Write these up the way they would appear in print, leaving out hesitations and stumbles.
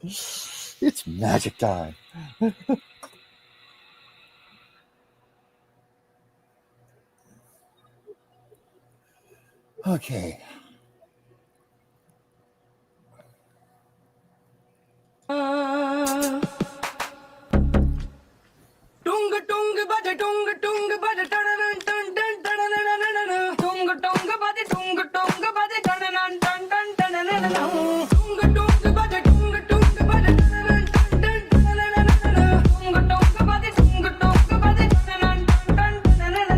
It's magic time. Okay. Tunga tunga bada tunga tunga bada tananan tan tan tananana tunga tunga bada tunga tunga bada tananan tan tan tananana tunga tunga bada tunga tunga bada tananan tan tan tananana tunga tunga bada tunga tunga bada tananan tan tan tananana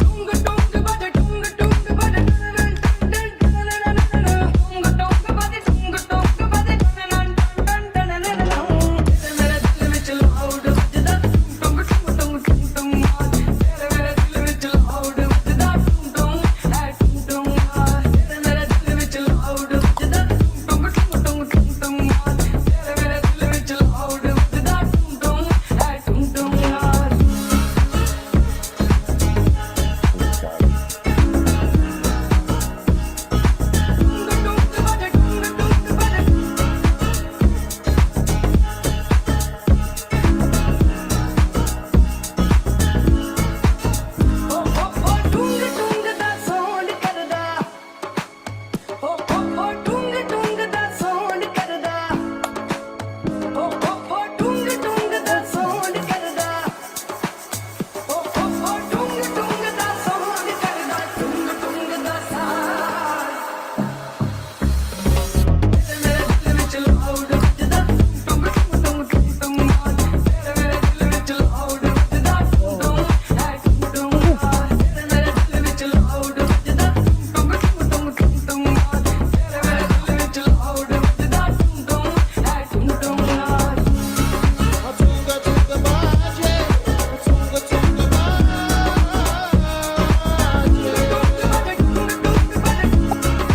tunga tunga bada tunga tunga bada tananan tan tan tananana tunga tunga bada tunga tunga bada tananan tan tan tananana mere dil vich loud vajda tunga tunga tunga tunga mere dil vich loud vajda tunga mere dil vich loud vajda tunga tunga tunga tunga mere dil vich loud vajda tunga tunga tunga da sound karda oh tunga tunga da sound karda oh tunga tunga da sound karda oh tunga tunga da sound karda tunga tunga da sound mere dil vich loud vajda tunga tunga tunga tunga mere dil vich loud vajda tunga mere dil vich loud vajda tunga tunga tunga tunga mere dil vich loud vajda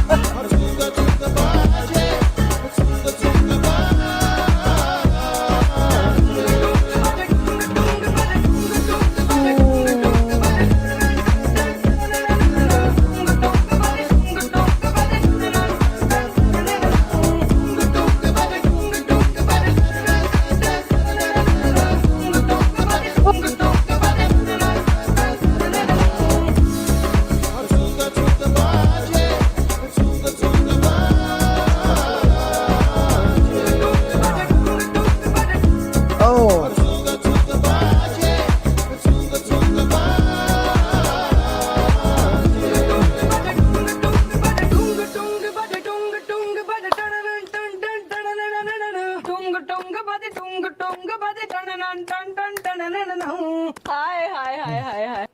tunga Oh, Hi.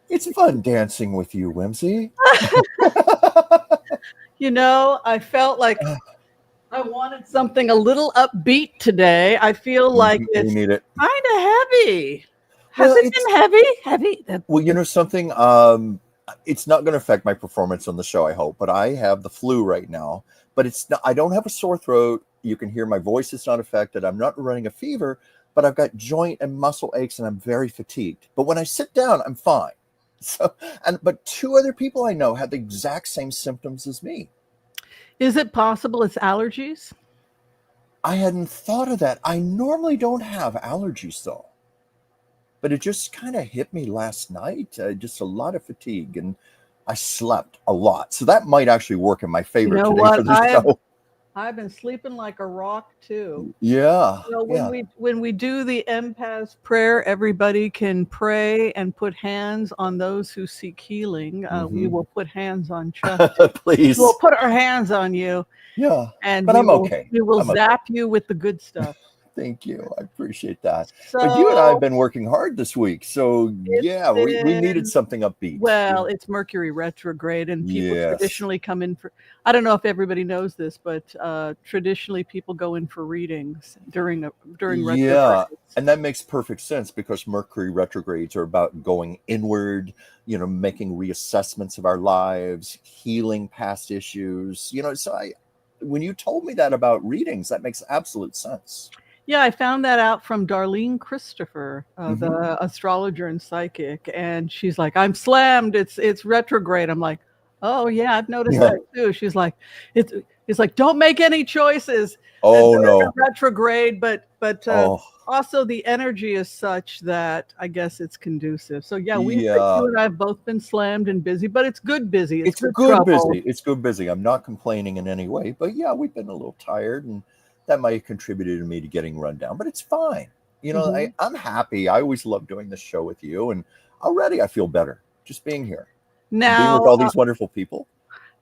it's fun dancing with you, Whimsy. You know, I felt like I wanted something a little upbeat today. I feel like We it's need it. kind of heavy. Has Well, it been heavy? Well, you know something? It's not going to affect my performance on the show, I hope. But I have the flu right now. But it's not, I don't have a sore throat. You can hear my voice is not affected. I'm not running a fever, but I've got joint and muscle aches, and I'm very fatigued. But when I sit down, I'm fine. So, but two other people I know had the exact same symptoms as me. Is it possible it's allergies? I hadn't thought of that. I normally don't have allergies though, but it just kind of hit me last night. Just a lot of fatigue, and I slept a lot, so that might actually work in my favor You know today what? for the show. I've been sleeping like a rock too. Yeah, You know, yeah. when we do the empath prayer, everybody can pray and put hands on those who seek healing. We will put hands on Chuck. Please. We'll put our hands on you, Yeah, and but we I'm will, okay. we will I'm okay. zap you with the good stuff. Thank you. I appreciate that. But you and I have So been working hard this week, so it's yeah, we needed been, something upbeat. well, it's Mercury retrograde, and people Yes. traditionally come in for, I don't know if everybody knows this, but traditionally people go in for readings during retrograde. Yeah, and that makes perfect sense because Mercury retrogrades are about going inward, making reassessments of our lives, healing past issues. So when you told me that about readings, that makes absolute sense. Yeah, I found that out from Darlene Christopher, the astrologer and psychic, and she's like, "I'm slammed. It's retrograde." I'm like, Oh yeah, I've noticed Yeah. that too. She's like, it's like don't make any choices. And Oh they're in a no. retrograde, but Oh also the energy is such that I guess it's conducive. So yeah, yeah. you and I have both been slammed and busy, but it's good busy. It's It's good good trouble. busy. It's good busy. I'm not complaining in any way, but yeah, we've been a little tired, and that might have contributed to me to getting run down. But it's fine. Mhm. I'm happy. I always love doing this show with you, and already I feel better just being here and being with Now, all these wonderful people.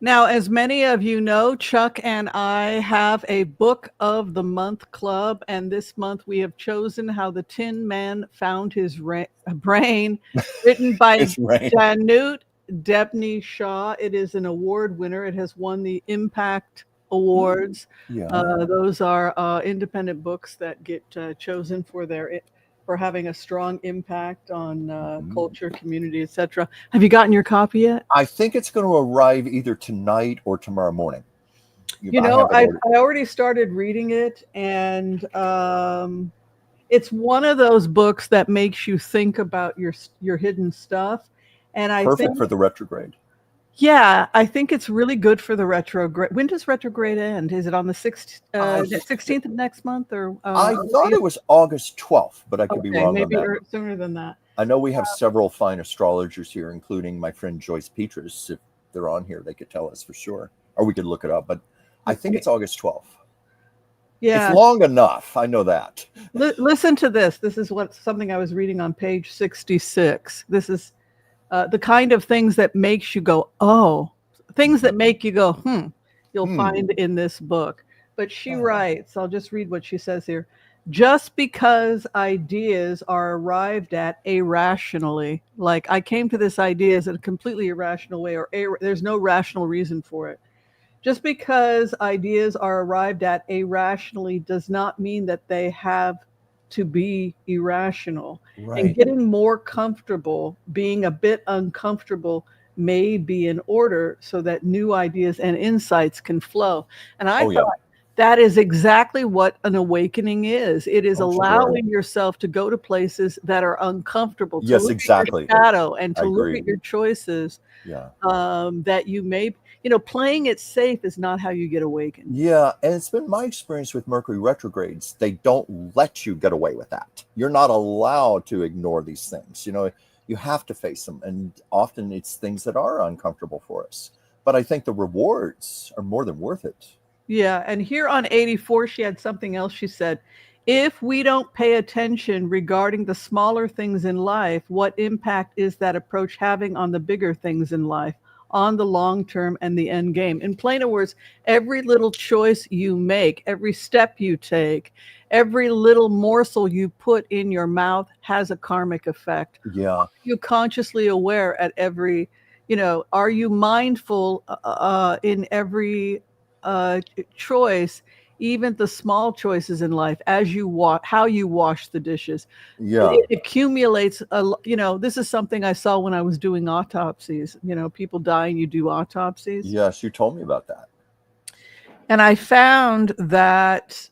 Now, as many of you know, Chuck and I have a Book of the Month club, and this month we have chosen How the Tin Man Found His Brain, written by It's rain. Danut Debney Shaw. It is an award winner. It has won the Impact Awards. Yeah. Those are independent books that get chosen for having a strong impact on culture, community, etc. Have you gotten your copy yet? I think it's going to arrive either tonight or tomorrow morning. You I know, have it ordered. I already started reading it, and it's one of those books that makes you think about your hidden stuff. And I Perfect think, for the retrograde. yeah, I think it's really good for the retrograde. When does retrograde end? Is it on the 16th of next month, or I thought it was August 12th, but I could be okay, wrong on maybe that. sooner than that. I know we have several fine astrologers here, including my friend Joyce Petrus. If they're on here, they could tell us for sure, or we could look it up. But I think it's August 12th. Yeah. It's long enough. I know that. Listen to this. This is something I was reading on page 66. This is the kind of things that makes you go, oh, things that make you go, you'll find in this book. But she writes, I'll just read what she says here. Just because ideas are arrived at irrationally, like I came to this idea as a completely irrational way, or there's no rational reason for it. Just because ideas are arrived at irrationally does not mean that they have to be irrational. Right. And getting more comfortable, being a bit uncomfortable, may be in order so that new ideas and insights can flow. And I thought that is exactly what an awakening is. It is allowing yourself to go to places that are uncomfortable, to look at your shadow and to look at your choices that you may, playing it safe is not how you get awakened. Yeah, and it's been my experience with Mercury retrogrades. They don't let you get away with that. You're not allowed to ignore these things. You have to face them, and often it's things that are uncomfortable for us. But I think the rewards are more than worth it. Yeah, and here on 84, she had something else she said. If we don't pay attention regarding the smaller things in life, what impact is that approach having on the bigger things in life, on the long term and the end game? In plainer words, every little choice you make, every step you take, every little morsel you put in your mouth has a karmic effect. Yeah. Are you consciously aware at every, are you mindful in every choice, even the small choices in life, as you how you wash the dishes? It accumulates. This is something I saw when I was doing autopsies. People die and you do autopsies. Yes, you told me about that. And I found that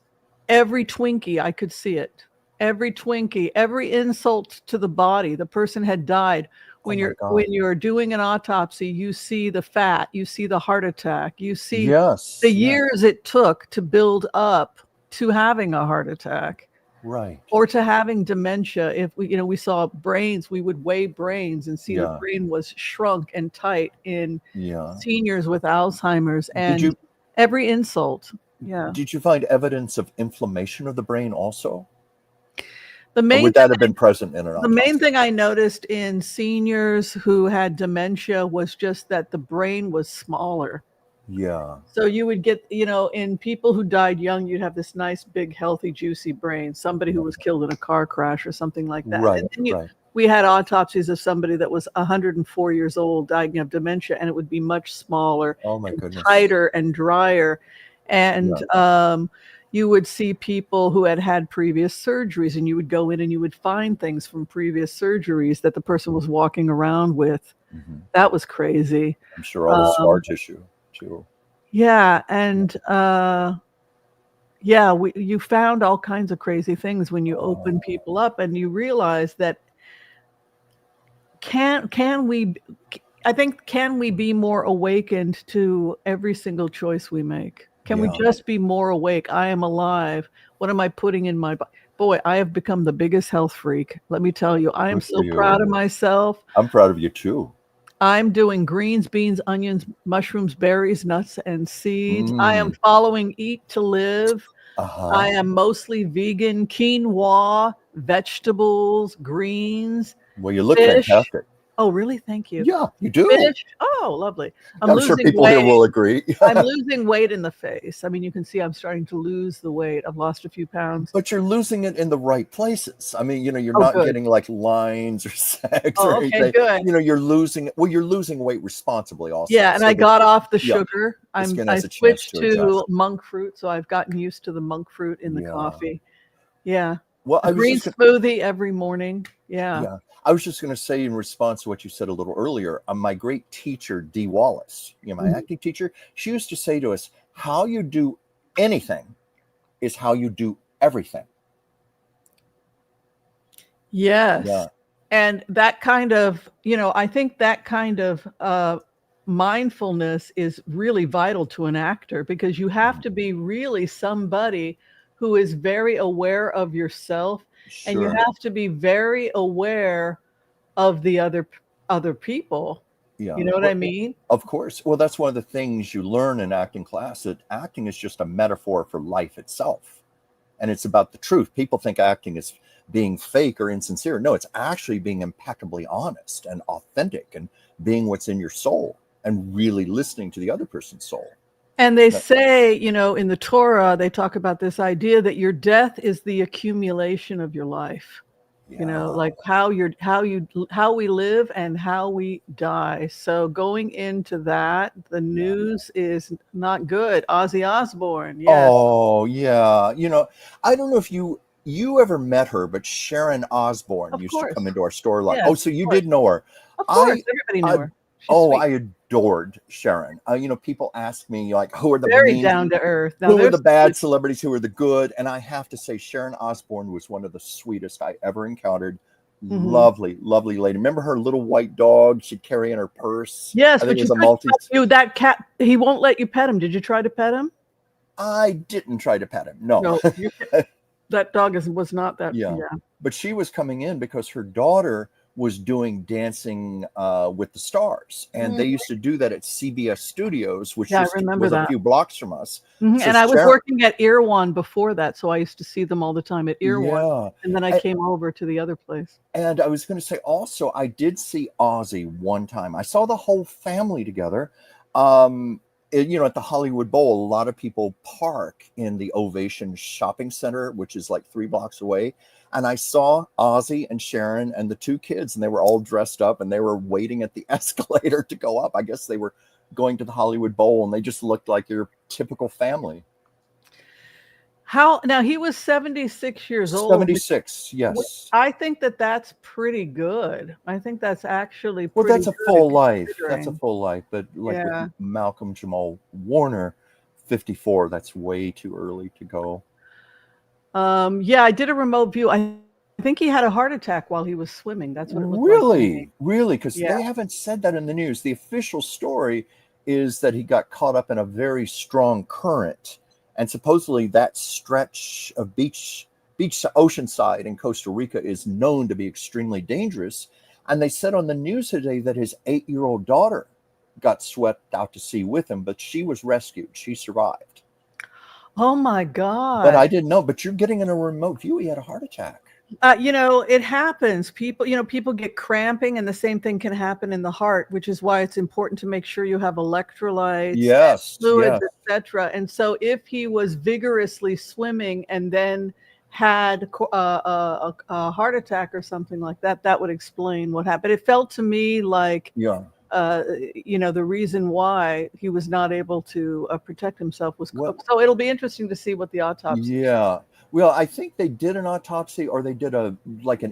every Twinkie, I could see it. Every Twinkie, every insult to the body, the person had died. When you're doing an autopsy, you see the fat, you see the heart attack, you see the years it took to build up to having a heart attack, right, or to having dementia. If we saw brains, we would weigh brains and see the brain was shrunk and tight in seniors with Alzheimer's, and every insult. Yeah. Did you find evidence of inflammation of the brain also? Or would that have been present in an autopsy? The main thing I noticed in seniors who had dementia was just that the brain was smaller. Yeah. So you would get, in people who died young, you'd have this nice, big, healthy, juicy brain, somebody who was killed in a car crash or something like that. Right, and then we had autopsies of somebody that was 104 years old dying of dementia, and it would be much smaller, tighter and drier. And you would see people who had previous surgeries, and you would go in and you would find things from previous surgeries that the person was walking around with. That was crazy. I'm sure all the scar tissue too. Yeah, and you found all kinds of crazy things when you open people up, and you realize that can we I think, can we be more awakened to every single choice we make? Can we Yeah. just be more awake? I am alive. What am I putting in my body? Boy, I have become the biggest health freak. Let me tell you, I am Good for so proud you. of myself. I'm proud of you too. I'm doing greens, beans, onions, mushrooms, berries, nuts, and seeds. I am Mm. following Eat to Live. I Uh-huh. am mostly vegan, quinoa, vegetables, greens, Well, you look fish. fantastic. Oh, really? Thank you. Yeah, you do. Fish. Oh, lovely. I'm I'm sure losing people here weight. will agree. I'm losing weight in the face. I mean, you can see I'm starting to lose the weight. I've lost a few pounds. But you're losing it in the right places. I mean, you're Oh, not good. getting like lines or sags or Oh, okay, anything. good. You're losing weight responsibly also. Yeah, and So I got off the yeah, sugar. the skin I has a chance switched to to adjust. monk fruit, so I've gotten used to the monk fruit in the Yeah. coffee. Yeah. Well, A green smoothie every morning. Yeah. I was just going to say in response to what you said a little earlier, my great teacher, Dee Wallace, my Mhm. acting teacher, she used to say to us, how you do anything is how you do everything. Yes. Yeah. And that kind of, I think that kind of mindfulness is really vital to an actor, because you have to be really somebody who is very aware of yourself, and you Sure. have to be very aware of the other people. Yeah. You know what I Well, mean? of course. Well, that's one of the things you learn in acting class, that acting is just a metaphor for life itself. And it's about the truth. People think acting is being fake or insincere. No, it's actually being impeccably honest and authentic and being what's in your soul and really listening to the other person's soul. And they That- say, in the Torah, they talk about this idea that your death is the accumulation of your life. Yeah. Like how we live and how we die. So going into that, the Yeah. news is not good. Ozzy Osbourne, yes. Oh, yeah. I don't know if you ever met her, but Sharon Osbourne Of used to come course. into our store a lot. Yes, Oh, so of you course. did know her. Of course, I everybody knew I her. She's oh, sweet. I adored Sharon. People ask me like, who are the Very mean, down to earth. Now who are the there's bad celebrities, who are the good, and I have to say Sharon Osbourne was one of the sweetest I ever encountered. Mhm. Lovely, lovely lady. Remember her little white dog she'd carry in her purse? Yes, I think but it you was a couldn't Maltese. that cat, he won't let you pet him. Did you try to pet him? I didn't try to pet him. No. No, that dog was not that. Yeah. Yeah. But she was coming in because her daughter was doing Dancing with the Stars. And they used to do that at CBS Studios, which Yeah, I just remember was a that. few blocks from us. So And I was Sharon, working at Earwan before that, so I used to see them all the time at Earwan, yeah. and then I came over to the other place. And I was going to say also, I did see Ozzy one time. I saw the whole family together. At the Hollywood Bowl, a lot of people park in the Ovation Shopping Center, which is like 3 blocks away. And I saw Ozzy and Sharon and the two kids, and they were all dressed up and they were waiting at the escalator to go up. I guess they were going to the Hollywood Bowl, and they just looked like your typical family. Now he was 76 years old. 76, yes. I think that's pretty good. I think that's actually Well, pretty that's a good full life. That's a considering. full life. But like Yeah. with Malcolm Jamal-Warner, 54, that's way too early to go. Yeah, I did a remote view. I think he had a heart attack while he was swimming. That's what it looked like to me. Really? Because Yeah. they haven't said that in the news. The official story is that he got caught up in a very strong current. And supposedly that stretch of beach Oceanside in Costa Rica is known to be extremely dangerous. And they said on the news today that his 8-year-old daughter got swept out to sea with him, but she was rescued. She survived. Oh my But God. I didn't know. But you're getting in a remote view. He had a heart attack. It happens. People get cramping, and the same thing can happen in the heart, which is why it's important to make sure you have electrolytes, Yes, fluids, yes. etc. And so, if he was vigorously swimming and then had a heart attack or something like that, that would explain what happened. It felt to me like, Yeah. the reason why he was not able to protect himself was. Well, so it'll be interesting to see what the autopsy. yeah. Well, I think they did an autopsy, or they did an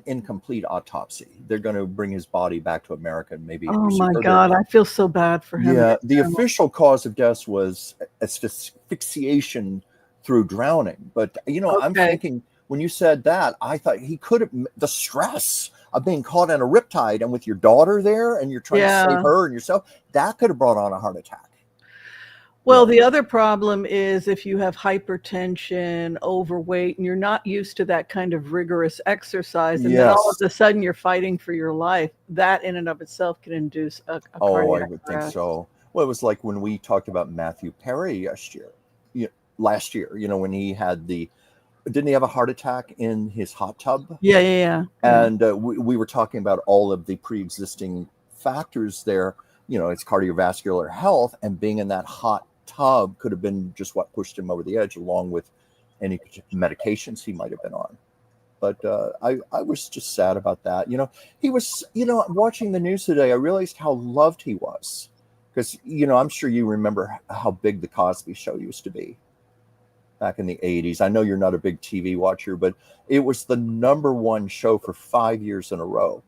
incomplete autopsy. They're going to bring his body back to America and maybe Oh my further. God, I feel so bad for him. Yeah, the official cause of death was asphyxiation through drowning. But I'm Okay. thinking when you said that, I thought he could have the stress of being caught in a riptide and with your daughter there and you're trying to save Yeah. her and yourself, that could have brought on a heart attack. Well, Yeah. the other problem is if you have hypertension, overweight, and you're not used to that kind of rigorous exercise, and then all of Yes. a sudden you're fighting for your life, that in and of itself can induce a Oh, I cardiac would think arrest. so. Well, it was like when we talked about Matthew Perry last year, when he had didn't he have a heart attack in his hot tub? Yeah. And we were talking about all of the pre-existing factors there. It's cardiovascular health, and being in that hot tub could have been just what pushed him over the edge, along with any medications he might have been on. But I was just sad about that. He was, watching the news today, I realized how loved he was. Because, I'm sure you remember how big the Cosby Show used to be back in the 80s. I know you're not a big TV watcher, but it was the #1 show for 5 years in a row.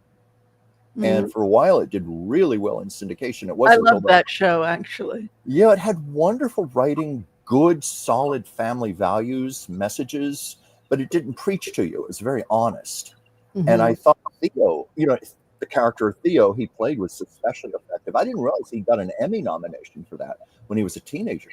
And for a while, it did really well in syndication. It I wasn't love that show, actually. Yeah, it had wonderful writing, good, solid family values, messages, but it didn't preach to you. It was very honest. And I thought Theo, the character of Theo he played was especially effective. I didn't realize he got an Emmy nomination for that when he was a teenager.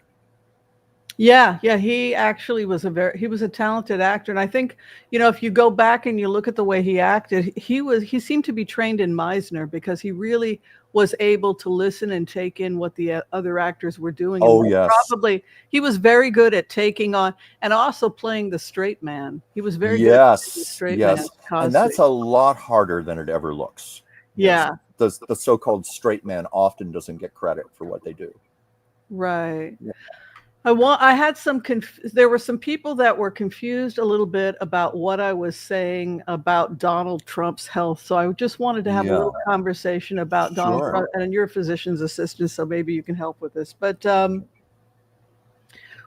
Yeah, he actually was he was a talented actor. And I think, if you go back and you look at the way he acted, he seemed to be trained in Meisner, because he really was able to listen and take in what the other actors were doing. Oh, And yes. probably he was very good at taking on and also playing the straight man. He was very good at playing the straight man. And that's a lot harder than it ever looks. Yeah. The so-called straight man often doesn't get credit for what they do. Right. Yeah. I had there were some people that were confused a little bit about what I was saying about Donald Trump's health. So I just wanted to have a little conversation about Donald Trump, and you're a physician's assistant, so maybe you can help with this. But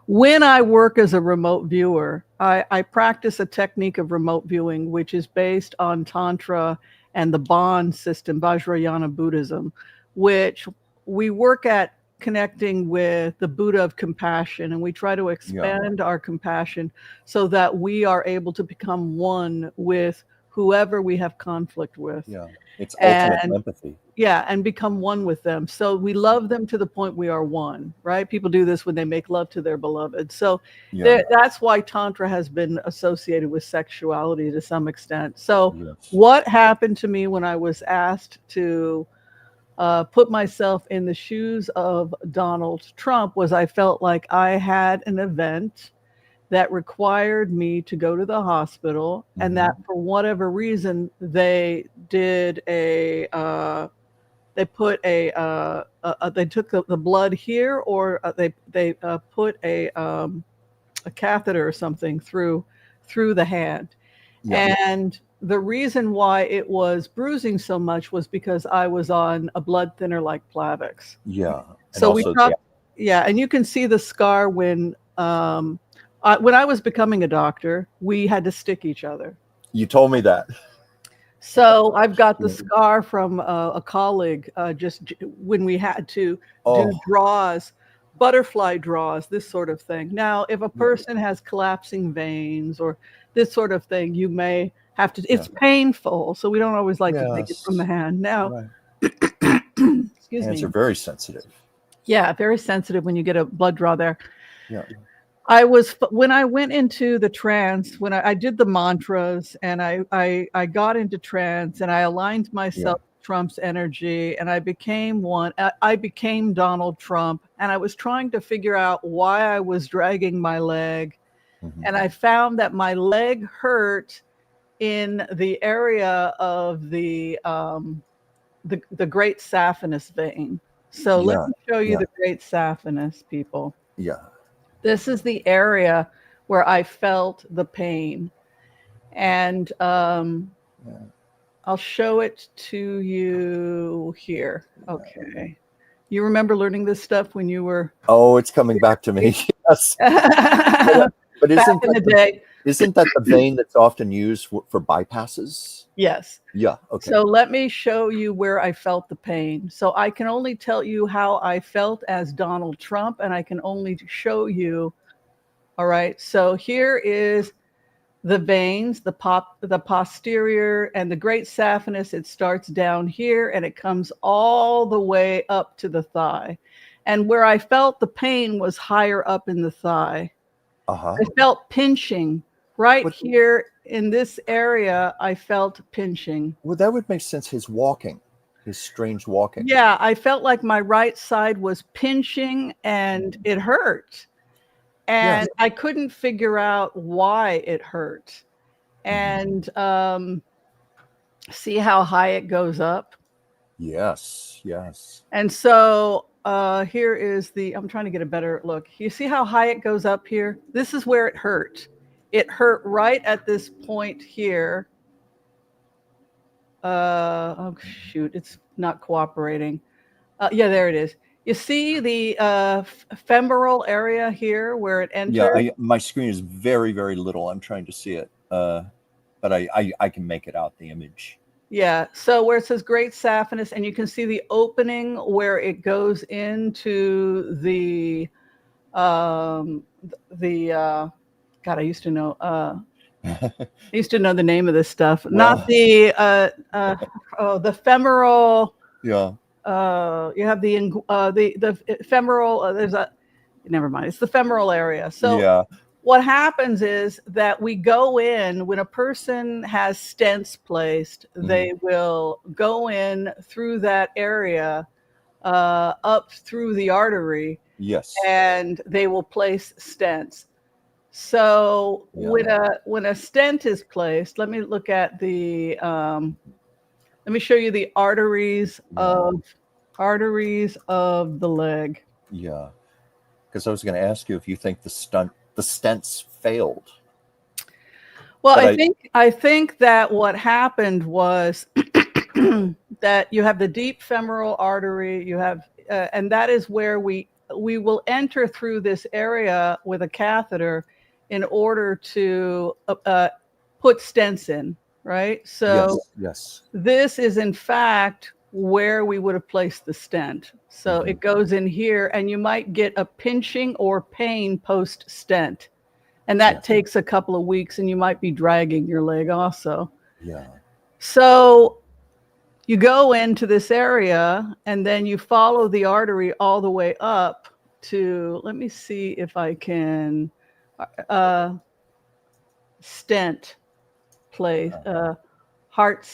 when I work as a remote viewer, I practice a technique of remote viewing, which is based on Tantra and the Bon system, Vajrayana Buddhism, which we work at connecting with the Buddha of compassion, and we try to expand our compassion so that we are able to become one with whoever we have conflict with. Yeah, it's ultimate empathy. Yeah, and become one with them. So we love them to the point we are one, right? People do this when they make love to their beloved. So that's why Tantra has been associated with sexuality to some extent. So what happened to me when I was asked to put myself in the shoes of Donald Trump was I felt like I had an event that required me to go to the hospital, and that for whatever reason they did they took the blood here, or they put a catheter or something through the hand. And the reason why it was bruising so much was because I was on a blood thinner like Plavix. Yeah. So we talked, and you can see the scar when I was becoming a doctor, we had to stick each other. You told me that. So I've got the scar from a colleague just when we had to do draws, butterfly draws, this sort of thing. Now, if a person has collapsing veins or this sort of thing, you may have to, it's painful. So we don't always like to take it from the hand. Now, excuse me. Hands are very sensitive. Yeah, very sensitive when you get a blood draw there. Yeah. When I went into the trance, when I did the mantras and I got into trance and I aligned myself with Trump's energy and I became one, I became Donald Trump, and I was trying to figure out why I was dragging my leg. And I found that my leg hurt in the area of the great saphenous vein. So let me show you the great saphenous, people. Yeah. This is the area where I felt the pain. And I'll show it to you here. Okay. You remember learning this stuff when you were... Oh, it's coming back to me. Yes. But isn't that the vein that's often used for bypasses? Yes. Yeah. Okay. So let me show you where I felt the pain. So I can only tell you how I felt as Donald Trump, and I can only show you. All right. So here is the veins, the posterior, and the great saphenous. It starts down here and it comes all the way up to the thigh. And where I felt the pain was higher up in the thigh. Uh-huh. I felt pinching right here in this area. I felt pinching. Well, that would make sense. His strange walking. Yeah, I felt like my right side was pinching and it hurt. And I couldn't figure out why it hurt. And see how high it goes up? Yes, yes. And so here is I'm trying to get a better look. You see how high it goes up here? This is where it hurt. It hurt right at this point here. Oh, shoot, it's not cooperating. Yeah, there it is. You see the femoral area here where it enters? Yeah, my screen is very, very little. I'm trying to see it, but I can make it out, the image. Yeah, so where it says great saphenous, and you can see the opening where it goes into God, I used to know. I used to know the name of this stuff. Well, not the femoral. Yeah. You have the femoral. Never mind. It's the femoral area. So yeah. What happens is that we go in when a person has stents placed. They will go in through that area, up through the artery. Yes. And they will place stents. So when a stent is placed, let me look at let me show you the arteries of the leg. Yeah, because I was going to ask you if you think the stents failed. Well, I think that what happened was that you have the deep femoral artery. You have, and that is where we will enter through this area with a catheter in order to put stents in, right? So yes. This is in fact where we would have placed the stent. So it goes in here and you might get a pinching or pain post stent. And that takes a couple of weeks and you might be dragging your leg also. Yeah. So you go into this area and then you follow the artery all the way up to, let me see if I can, stent place, heart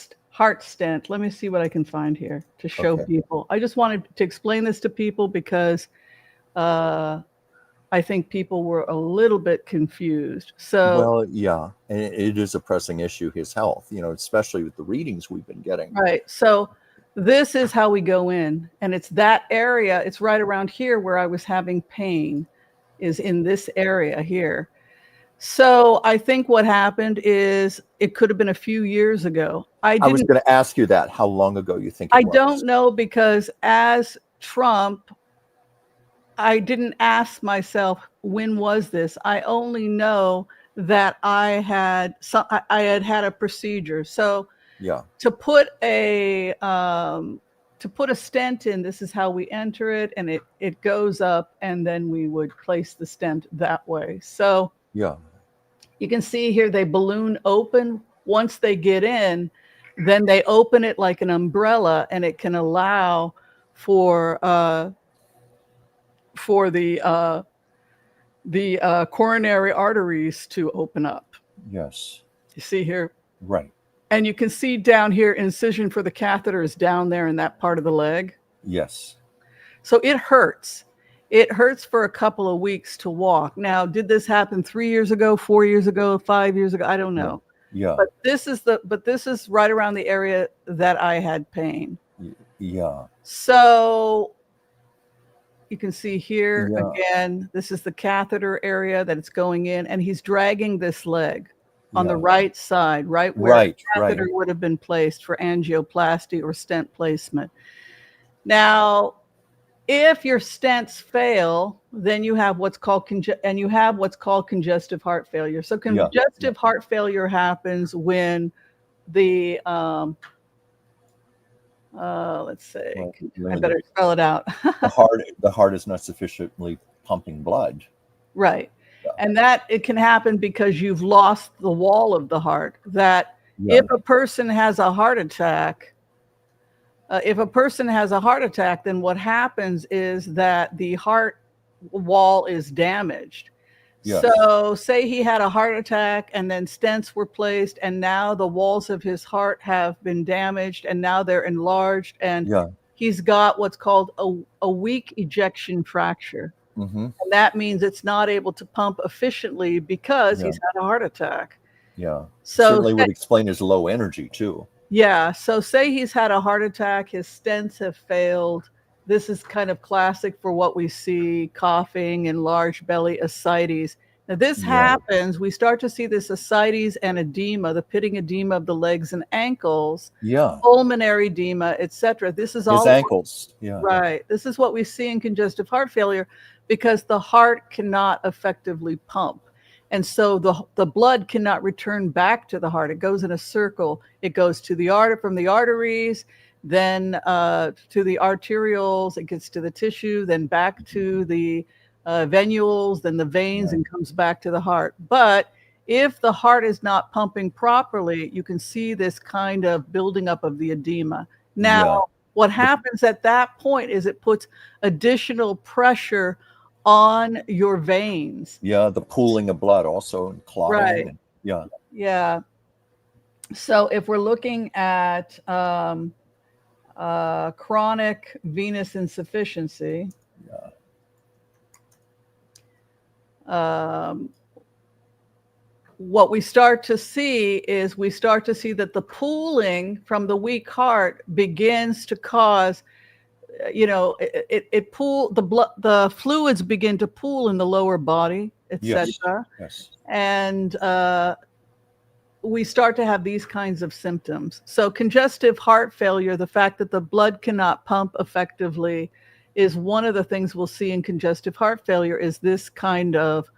stent. Let me see what I can find here to show people. I just wanted to explain this to people because I think people were a little bit confused. So, well, yeah, and it is a pressing issue, his health, especially with the readings we've been getting. Right. So this is how we go in, and it's that area. It's right around here where I was having pain, is in this area here. So I think what happened is it could have been a few years ago. I was going to ask you that. How long ago you think it was? I don't know, because as Trump, I didn't ask myself, when was this? I only know that I had had a procedure. So to put a stent in, this is how we enter it, and it goes up, and then we would place the stent that way. So you can see here they balloon open. Once they get in, then they open it like an umbrella, and it can allow for the coronary arteries to open up. Yes. You see here? Right. And you can see down here, incision for the catheter is down there in that part of the leg. Yes. So it hurts. It hurts for a couple of weeks to walk. Now, did this happen 3 years ago, 4 years ago, 5 years ago? I don't know. Yeah. But this is right around the area that I had pain. Yeah. So you can see here again, this is the catheter area that it's going in, and he's dragging this leg on the right side, right where the catheter would have been placed for angioplasty or stent placement. Now, if your stents fail, then you have what's called congestive heart failure. So congestive heart failure happens when the let's say, I better spell it out. the heart is not sufficiently pumping blood. Right. And that it can happen because you've lost the wall of the heart. That Yeah. if a person has a heart attack, then what happens is that the heart wall is damaged. Yes. So say he had a heart attack and then stents were placed, and now the walls of his heart have been damaged and now they're enlarged, and Yeah. he's got what's called a weak ejection fracture. Mm-hmm. And that means it's not able to pump efficiently because Yeah. he's had a heart attack. Yeah. So Certainly would explain his low energy too. yeah, so say he's had a heart attack, his stents have failed. This is kind of classic for what we see: coughing, enlarged belly, ascites. Now this Yeah. happens, we start to see this ascites and edema, the pitting edema of the legs and ankles, Yeah. pulmonary edema, etc. This is His all ankles. Yeah. right. This is what we see in congestive heart failure because the heart cannot effectively pump. And so the blood cannot return back to the heart. It goes in a circle. It goes to the from the arteries, then to the arterioles, it gets to the tissue, then back to the venules, then the veins, Yeah. and comes back to the heart. But if the heart is not pumping properly, you can see this kind of building up of the edema. Now, Yeah. what happens at that point is it puts additional pressure on your veins. Yeah. The pooling of blood also and clotting. Right. And, yeah. Yeah. So if we're looking at chronic venous insufficiency, what we start to see is that the pooling from the weak heart begins to cause, it pool the fluids begin to pool in the lower body, etc. Yes. And we start to have these kinds of symptoms. So congestive heart failure, the fact that the blood cannot pump effectively, is one of the things we'll see in congestive heart failure. Is this kind of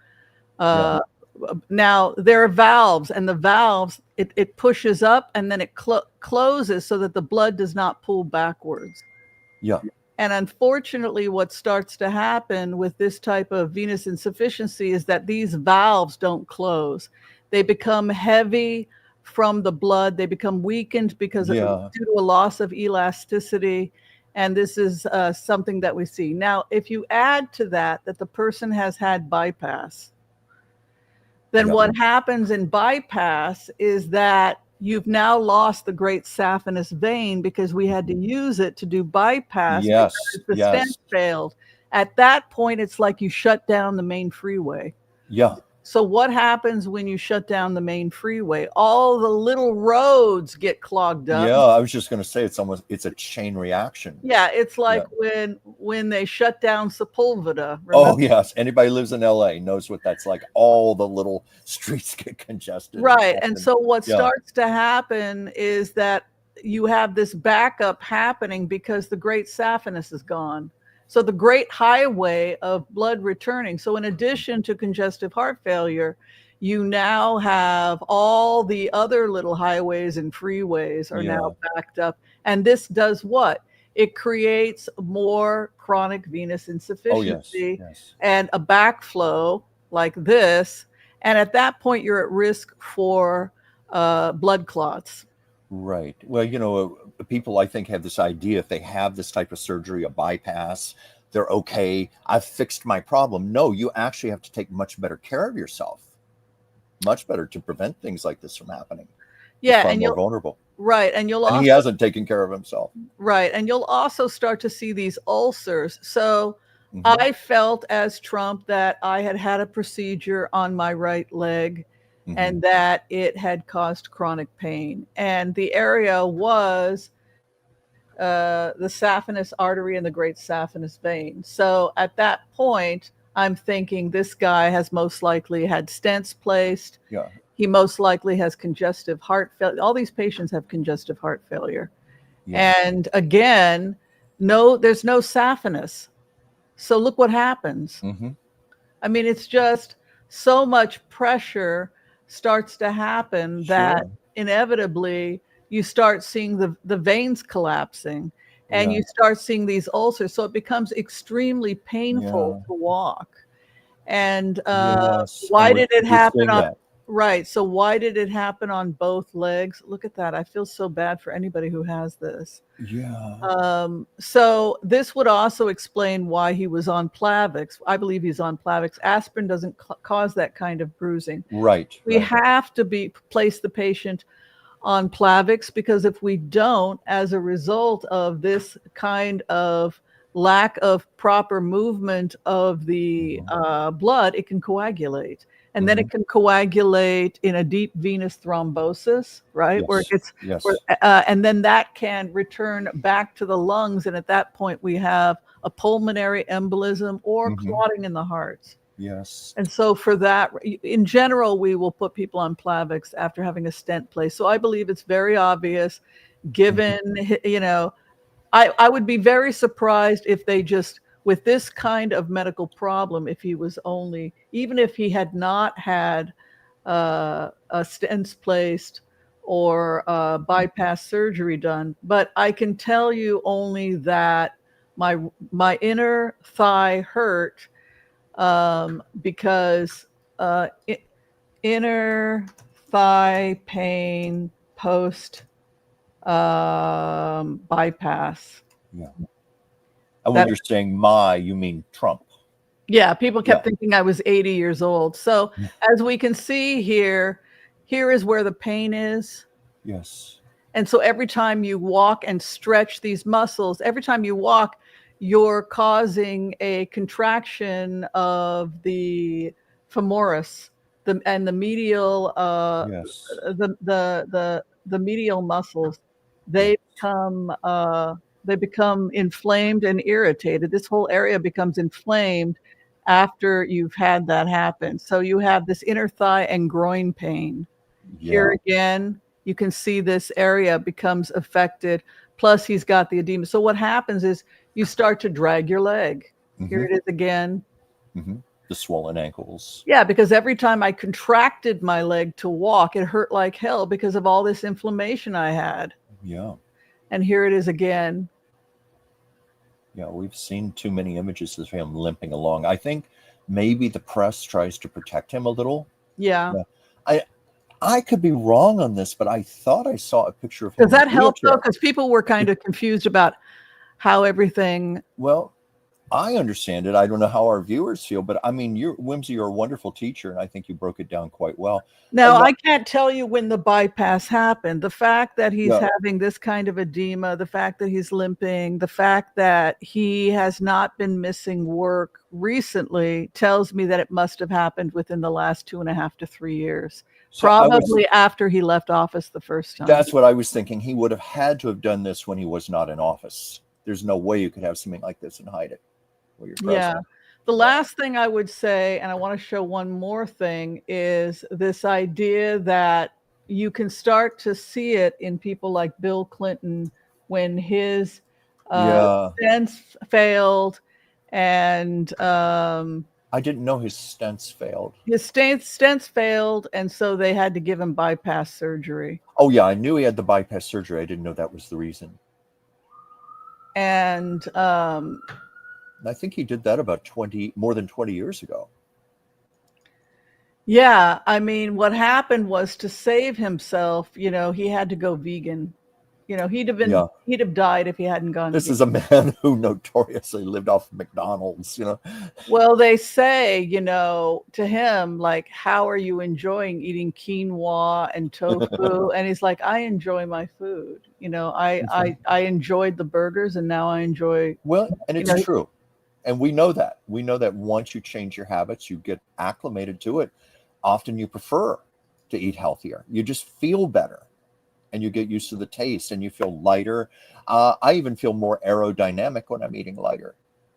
now there are valves, and the valves, it pushes up and then it closes so that the blood does not pool backwards. Yeah. And unfortunately, what starts to happen with this type of venous insufficiency is that these valves don't close. They become heavy from the blood. They become weakened because due to a loss of elasticity. And this is something that we see. Now, if you add to that the person has had bypass, then what happens in bypass is that you've now lost the great saphenous vein because we had to use it to do bypass because the stent failed. At that point, it's like you shut down the main freeway. Yeah. So what happens when you shut down the main freeway? All the little roads get clogged up. Yeah, I was just going to say it's a chain reaction. Yeah, it's like when they shut down Sepulveda. Remember? Oh yes, anybody who lives in LA knows what that's like. All the little streets get congested. Right, and so what starts to happen is that you have this backup happening because the great saphenous is gone. So the great highway of blood returning. So in addition to congestive heart failure, you now have all the other little highways and freeways are now backed up. And this does what? It creates more chronic venous insufficiency and a backflow like this. And at that point, you're at risk for blood clots. Right. Well, people, I think, have this idea if they have this type of surgery, a bypass, they're okay. I've fixed my problem. No, you actually have to take much better care of yourself. Much better to prevent things like this from happening. Yeah, and you're vulnerable. Right. And he hasn't taken care of himself. Right. And you'll also start to see these ulcers. So I felt as Trump that I had a procedure on my right leg. And that it had caused chronic pain. And the area was the saphenous artery and the great saphenous vein. So at that point, I'm thinking this guy has most likely had stents placed. Yeah. He most likely has congestive heart failure. All these patients have congestive heart failure. Yeah. And again, there's no saphenous. So look what happens. I mean, it's just so much pressure starts to happen that inevitably you start seeing the veins collapsing and you start seeing these ulcers. So it becomes extremely painful to walk. And Yes, and why did it we're happen seeing on that. right? So why did it happen on both legs? Look at that. I feel so bad for anybody who has this. Yeah. So this would also explain why he was on Plavix. I believe he's on Plavix. Aspirin doesn't cause that kind of bruising. Right. We Right. have to place the patient on Plavix, because if we don't, as a result of this kind of lack of proper movement of the blood, it can coagulate. And then it can coagulate in a deep venous thrombosis, right? Where it Yes. gets, Yes. and then that can return back to the lungs. And at that point, we have a pulmonary embolism or clotting in the heart. Yes. And so for that, in general, we will put people on Plavix after having a stent placed. So I believe it's very obvious, given, you know, I would be very surprised if they just, with this kind of medical problem, if he was only, even if he had not had stents placed or bypass surgery done. But I can tell you only that my inner thigh hurt because inner thigh pain post bypass. Yeah. And when you're saying you mean Trump. Yeah, people kept thinking I was 80 years old. So as we can see here, here is where the pain is. Yes. And so every time you walk and stretch these muscles, every time you walk, you're causing a contraction of the femoris, and the medial, Yes. the medial muscles. They become inflamed and irritated. This whole area becomes inflamed after you've had that happen. So you have this inner thigh and groin pain. Here again, you can see this area becomes affected. Plus, he's got the edema. So what happens is you start to drag your leg. Here it is again. The swollen ankles. Yeah, because every time I contracted my leg to walk, it hurt like hell because of all this inflammation I had. Yeah. And here it is again. Yeah, we've seen too many images of him limping along. I think maybe the press tries to protect him a little. Yeah. I could be wrong on this, but I thought I saw a picture of him. Does that help though? Because people were kind of confused about how everything. Well, I understand it. I don't know how our viewers feel, but I mean, Whimsy, you're a wonderful teacher, and I think you broke it down quite well. Now, I can't tell you when the bypass happened. The fact that he's having this kind of edema, the fact that he's limping, the fact that he has not been missing work recently tells me that it must have happened within the last 2.5 to 3 years. So probably after he left office the first time. That's what I was thinking. He would have had to have done this when he was not in office. There's no way you could have something like this and hide it. Yeah. The last thing I would say, and I want to show one more thing, is this idea that you can start to see it in people like Bill Clinton when his stents failed, and I didn't know his stents failed. His stents failed, and so they had to give him bypass surgery. Oh yeah, I knew he had the bypass surgery. I didn't know that was the reason. And I think he did that about more than 20 years ago. Yeah, I mean, what happened was, to save himself, you know, he had to go vegan. You know, he'd have died if he hadn't gone. This is a man who notoriously lived off of McDonald's, you know. Well, they say, you know, to him, like, how are you enjoying eating quinoa and tofu? And he's like, I enjoy my food. You know, I enjoyed the burgers, and now I enjoy. Well, and it's true. And we know that. We know that once you change your habits, you get acclimated to it. Often you prefer to eat healthier. You just feel better, and you get used to the taste, and you feel lighter. I even feel more aerodynamic when I'm eating lighter.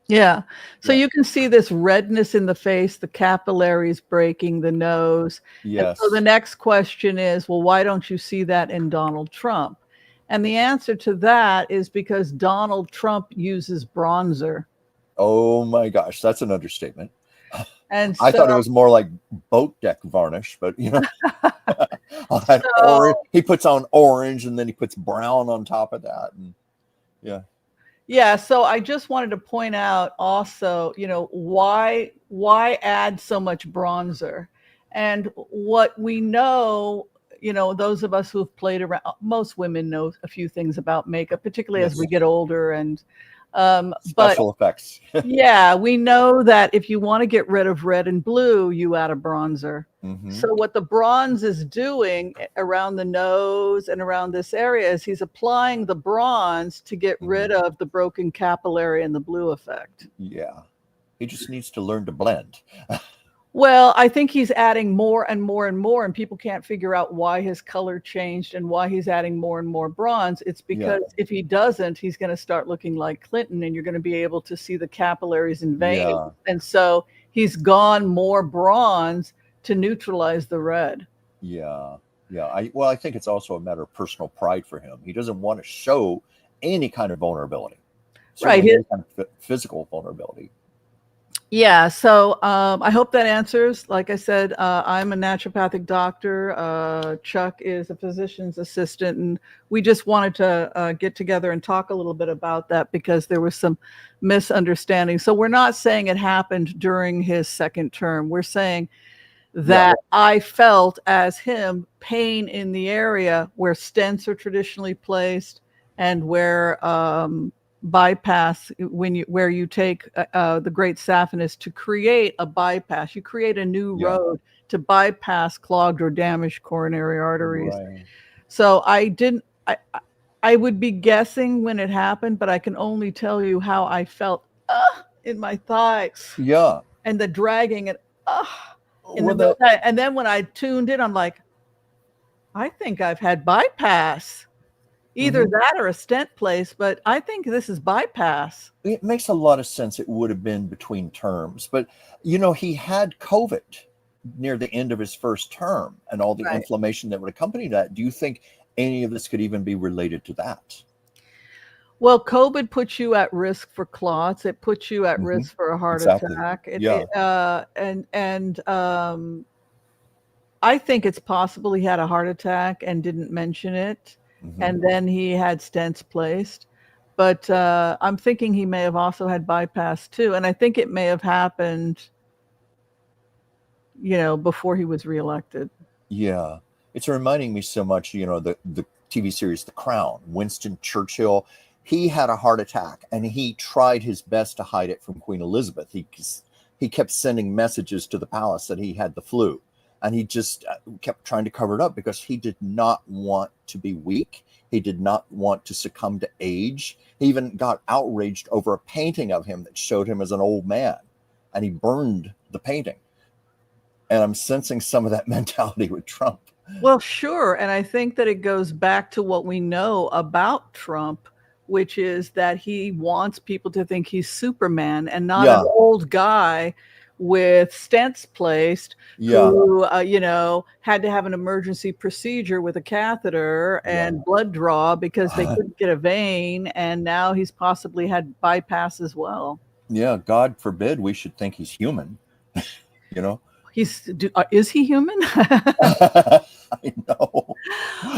Yeah. So you can see this redness in the face, the capillaries breaking, the nose. Yes. And so the next question is, well, why don't you see that in Donald Trump? And the answer to that is because Donald Trump uses bronzer. Oh my gosh, that's an understatement. And I thought it was more like boat deck varnish, but you know, orange, he puts on orange, and then he puts brown on top of that, and yeah. Yeah, so I just wanted to point out also, why add so much bronzer? And what we know, those of us who've played around, most women know a few things about makeup, particularly as Yes. we get older. And but Special effects. yeah, we know that if you want to get rid of red and blue, you add a bronzer. Hmm. So what the bronze is doing around the nose and around this area is he's applying the bronze to get rid of the broken capillary and the blue effect. Yeah. He just needs to learn to blend. Well, I think he's adding more and more and more, and people can't figure out why his color changed and why he's adding more and more bronze. It's Yeah. because if he doesn't, he's going to start looking like Clinton, and you're going to be able to see the capillaries and veins. Yeah. And so he's gone more bronze to neutralize the red. Yeah. Yeah. I think it's also a matter of personal pride for him. He doesn't want to show any kind of vulnerability, Right. certainly any kind of physical vulnerability. Yeah, so I hope that answers. Like I said, I'm a naturopathic doctor. Chuck is a physician's assistant, and we just wanted to get together and talk a little bit about that because there was some misunderstanding. So we're not saying it happened during his second term. We're saying that I felt as him pain in the area where stents are traditionally placed and where bypass where you take the great saphenous to create a bypass. You create a new road to bypass clogged or damaged coronary arteries. Right. So I would be guessing when it happened, but I can only tell you how I felt in my thighs. Yeah. And the dragging and Well, and then when I tuned in, I'm like, I think I've had bypass. Either that or a stent place, but I think this is bypass. It makes a lot of sense. It would have been between terms, but he had COVID near the end of his first term and all the inflammation that would accompany that. Do you think any of this could even be related to that? Well, COVID puts you at risk for clots. It puts you at risk for a heart attack. I think it's possible he had a heart attack and didn't mention it. And then he had stents placed. But I'm thinking he may have also had bypass too. And I think it may have happened, before he was reelected. Yeah. It's reminding me so much, the TV series The Crown, Winston Churchill. He had a heart attack and he tried his best to hide it from Queen Elizabeth. He kept sending messages to the palace that he had the flu. And he just kept trying to cover it up because he did not want to be weak. He did not want to succumb to age. He even got outraged over a painting of him that showed him as an old man. And he burned the painting. And I'm sensing some of that mentality with Trump. Well, sure. And I think that it goes back to what we know about Trump, which is that he wants people to think he's Superman and not an old guy with stents placed who had to have an emergency procedure with a catheter and blood draw because they couldn't get a vein, and now he's possibly had bypass as well. God forbid we should think he's human. Is he human? I know.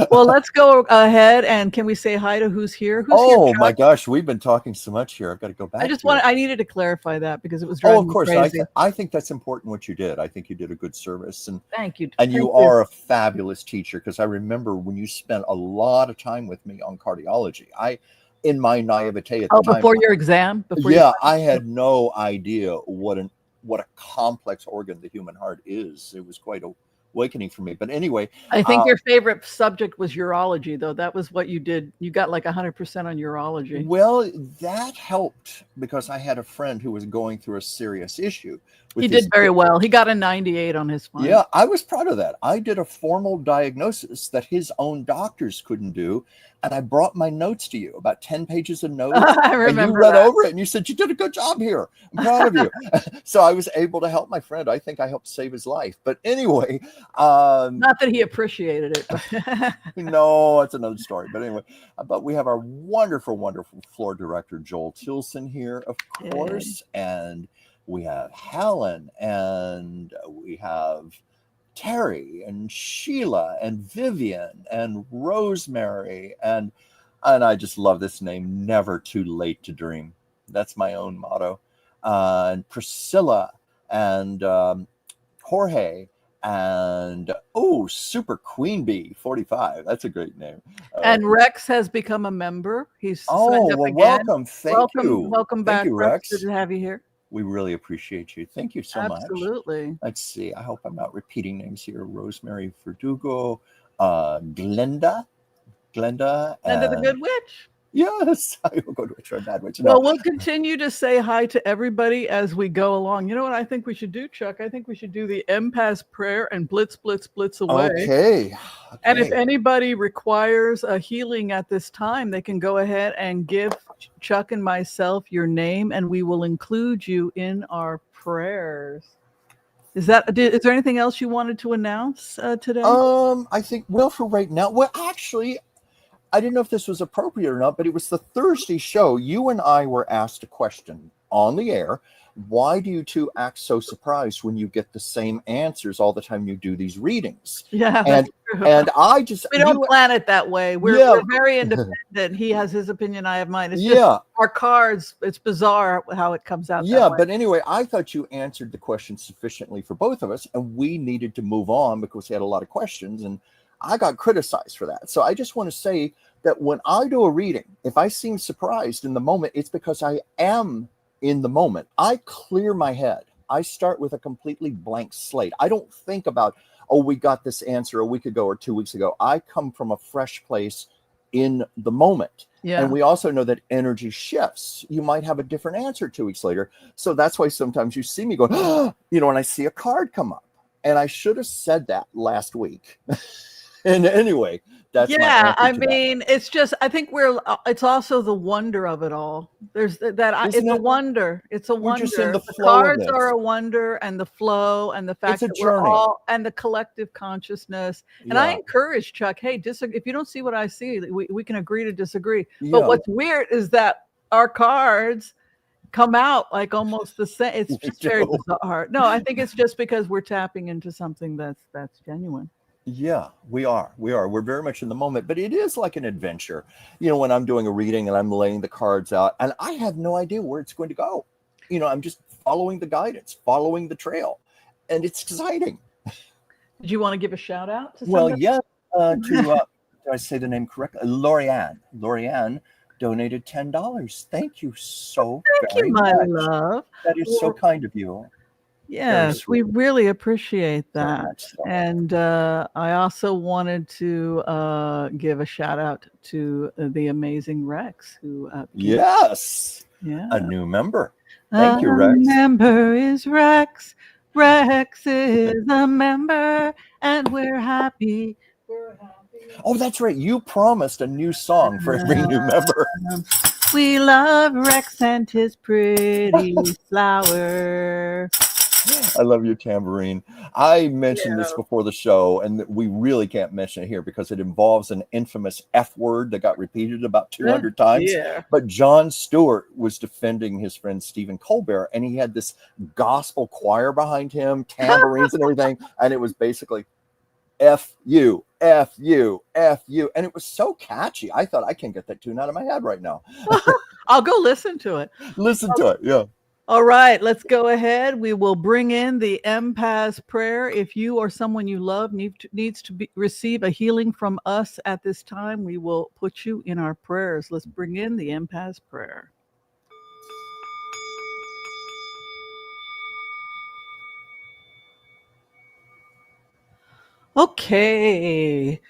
Well, let's go ahead, and can we say hi to who's here? Who's here, my gosh, we've been talking so much here. I've got to go back. I needed to clarify that because it was driving me crazy. I think that's important what you did. I think you did a good service, and thank you. And you are a fabulous teacher, because I remember when you spent a lot of time with me on cardiology. In my naivete at the time, before your exam, I had no idea what a complex organ the human heart is. It was quite awakening for me. But anyway, I think your favorite subject was urology, though. That was what you did. You got like 100% on urology. Well, that helped because I had a friend who was going through a serious issue. He did very well. He got a 98 on his final. Yeah, I was proud of that. I did a formal diagnosis that his own doctors couldn't do. And I brought my notes to you, about 10 pages of notes. I remember and you read over it and you said, you did a good job here. I'm proud of you. So I was able to help my friend. I think I helped save his life. But anyway. Not that he appreciated it. But no, that's another story. But anyway, but we have our wonderful, wonderful floor director, Joel Tilson here, of course. And we have Helen, and we have Terry and Sheila and Vivian and Rosemary. And And I just love this name, Never Too Late to Dream. That's my own motto. And Priscilla and Jorge and Super Queen Bee 45. That's a great name. And Rex has become a member. He's signed up Well, again. welcome. Thank you. Welcome Thank back, you, Rex. Rex. Good to have you here. We really appreciate you. Thank you so much. Absolutely. Let's see. I hope I'm not repeating names here. Rosemary Verdugo, Glenda. Glenda the Good Witch. Yes, I will go to a Good Bad Witch. Well, we'll continue to say hi to everybody as we go along. You know what I think we should do, Chuck? I think we should do the Empath prayer and blitz, blitz, blitz away. Okay. And if anybody requires a healing at this time, they can go ahead and give Chuck and myself your name, and we will include you in our prayers. Is there anything else you wanted to announce today? I think, well, for right now, well, actually, I didn't know if this was appropriate or not, but it was the Thursday show. You and I were asked a question on the air. Why do you two act so surprised when you get the same answers all the time you do these readings? Yeah, and I just we don't plan it that way. We're very independent. He has his opinion, I have mine. It's just our cards. It's bizarre how it comes out. Yeah, but anyway, I thought you answered the question sufficiently for both of us, and we needed to move on because we had a lot of questions, and I got criticized for that. So I just want to say that when I do a reading, if I seem surprised in the moment, it's because I am in the moment. I clear my head. I start with a completely blank slate. I don't think about, we got this answer a week ago or 2 weeks ago. I come from a fresh place in the moment. Yeah. And we also know that energy shifts. You might have a different answer 2 weeks later. So that's why sometimes you see me go, when I see a card come up. And I should have said that last week. And anyway, that's it's just, I think it's also the wonder of it all. There's it's a wonder. It's a wonder. The cards are a wonder, and the flow, and the fact that we're all, and the collective consciousness. And I encourage Chuck, hey, if you don't see what I see, we can agree to disagree. But what's weird is that our cards come out like almost the same. It's just very bizarre. No, I think it's just because we're tapping into something that's genuine. Yeah, we are. We're very much in the moment, but it is like an adventure. When I'm doing a reading and I'm laying the cards out and I have no idea where it's going to go. I'm just following the guidance, following the trail, and it's exciting. Did you want to give a shout out to somebody? Well, yeah, did I say the name correctly? Lorianne donated $10. Thank you so very much. Thank you, my love. That is so kind of you. Yes, we really appreciate that. And I also wanted to give a shout out to the amazing Rex, who a new member. Thank you, Rex. Member is Rex. Rex is a member, and we're happy. Oh, that's right. You promised a new song for every new member. We love Rex and his pretty flower. I love your tambourine. I mentioned this before the show, and we really can't mention it here because it involves an infamous F word that got repeated about 200 times. Yeah. But Jon Stewart was defending his friend Stephen Colbert, and he had this gospel choir behind him, tambourines and everything, and it was basically F you, F you, F you. And it was so catchy. I thought, I can't get that tune out of my head right now. I'll go listen to it. Listen to it, yeah. All right, let's go ahead. We will bring in the Empath prayer. If you or someone you love needs to receive a healing from us at this time, we will put you in our prayers. Let's bring in the Empath prayer. Okay.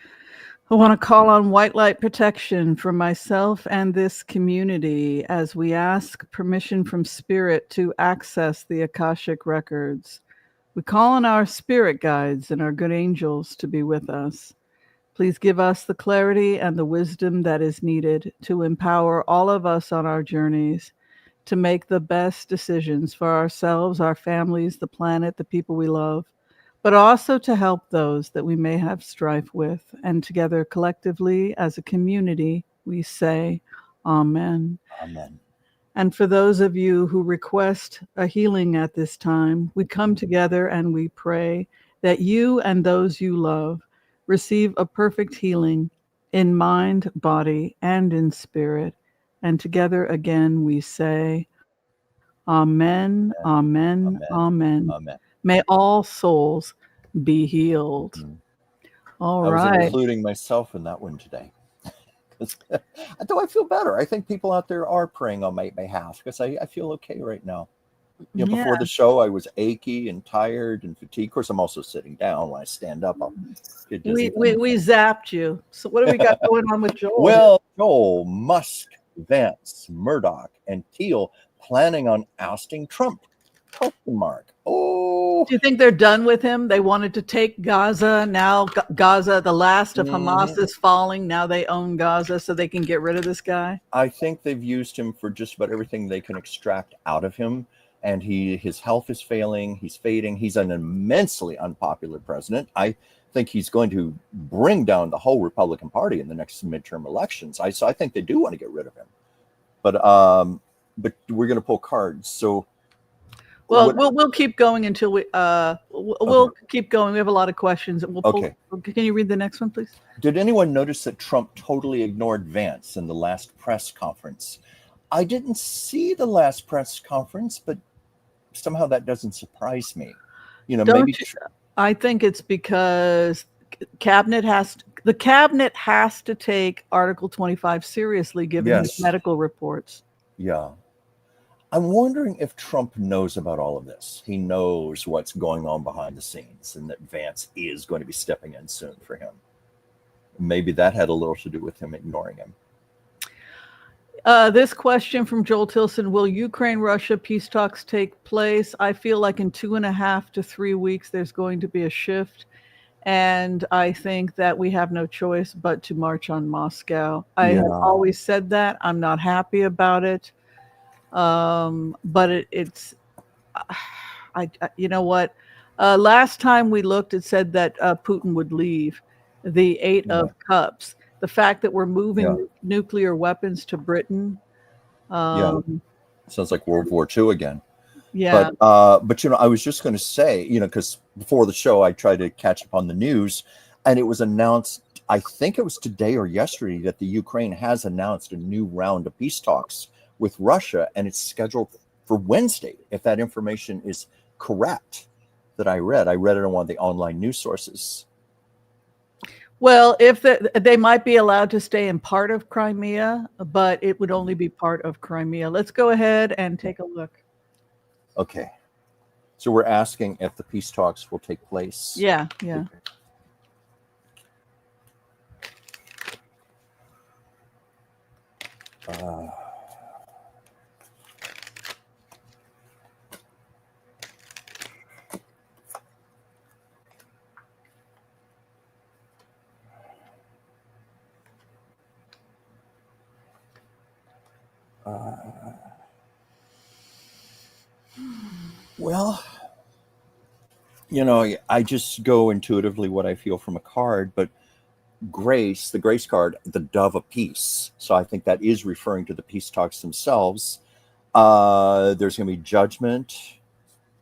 I want to call on white light protection for myself and this community as we ask permission from Spirit to access the Akashic records. We call on our spirit guides and our good angels to be with us. Please give us the clarity and the wisdom that is needed to empower all of us on our journeys to make the best decisions for ourselves, our families, the planet, the people we love, but also to help those that we may have strife with. And together, collectively, as a community, we say, Amen. Amen. And for those of you who request a healing at this time, we come together and we pray that you and those you love receive a perfect healing, in mind, body, and in spirit. And together again we say, Amen, amen, Amen. amen. Amen. May all souls be healed. Mhm. All I was right. including myself in that one today. Though I feel better. I think people out there are praying on my behalf because I feel okay right now. You know, Yeah. before the show, I was achy and tired and fatigued. Of course, I'm also sitting down. When I stand up, I'll get dizzy. We zapped you. So what do we got going on with Joel? Well, Joel, Musk, Vance, Murdoch, and Teal planning on ousting Trump. Question mark. Oh, Do you think they're done with him? They wanted to take Gaza. Now Gaza, the last of Hamas is falling. Now they own Gaza so they can get rid of this guy. I think they've used him for just about everything they can extract out of him. And his health is failing. He's fading. He's an immensely unpopular president. I think he's going to bring down the whole Republican Party in the next midterm elections. So I think they do want to get rid of him. But we're going to pull cards. So, well, we'll keep going until we'll keep going. We have a lot of questions. We'll pull, okay. Can you read the next one, please? Did anyone notice that Trump totally ignored Vance in the last press conference? I didn't see the last press conference, but somehow that doesn't surprise me. You know, I think it's because the cabinet has to take Article 25 seriously, given his medical reports. Yeah. I'm wondering if Trump knows about all of this. He knows what's going on behind the scenes and that Vance is going to be stepping in soon for him. Maybe that had a little to do with him ignoring him. This question from Joel Tilson: will Ukraine-Russia peace talks take place? I feel like in 2.5 to 3 weeks there's going to be a shift, and I think that we have no choice but to march on Moscow. I have always said that. I'm not happy about it, but it's you know what? Last time we looked, it said that Putin would leave. The Eight of Cups. The fact that we're moving nuclear weapons to Britain. Sounds like World War II again. Yeah. But you know, I was just going to say, you know, because before the show, I tried to catch up on the news, and it was announced, I think it was today or yesterday, that the Ukraine has announced a new round of peace talks with Russia, and it's scheduled for Wednesday, if that information is correct that I read. I read it on one of the online news sources. Well, if they might be allowed to stay in part of Crimea, but it would only be part of Crimea. Let's go ahead and take a look. Okay. So we're asking if the peace talks will take place. Yeah. Well, you know, I just go intuitively what I feel from a card, but Grace, the Grace card, the Dove of Peace. So I think that is referring to the peace talks themselves. There's going to be judgment.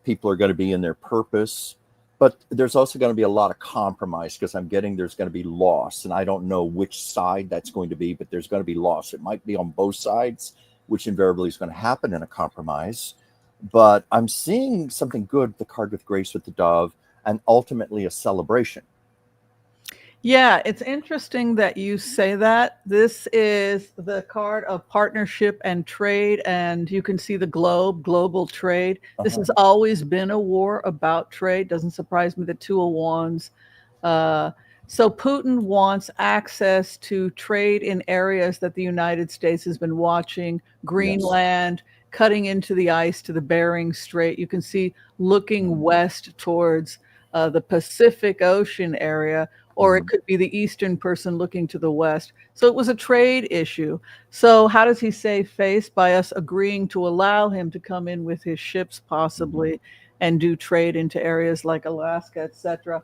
People are going to be in their purpose, but there's also going to be a lot of compromise because I'm getting there's going to be loss, and I don't know which side that's going to be, but there's going to be loss. It might be on both sides, which invariably is going to happen in a compromise. But I'm seeing something good, the card with Grace with the Dove, and ultimately a celebration. Yeah, it's interesting that you say that. This is the card of partnership and trade, and you can see the global trade. This has always been a war about trade. Doesn't surprise me, the Two of Wands. So Putin wants access to trade in areas that the United States has been watching, Greenland, cutting into the ice to the Bering Strait. You can see looking west towards the Pacific Ocean area, or it could be the Eastern person looking to the west. So it was a trade issue. So how does he save face? By us agreeing to allow him to come in with his ships possibly and do trade into areas like Alaska, etc.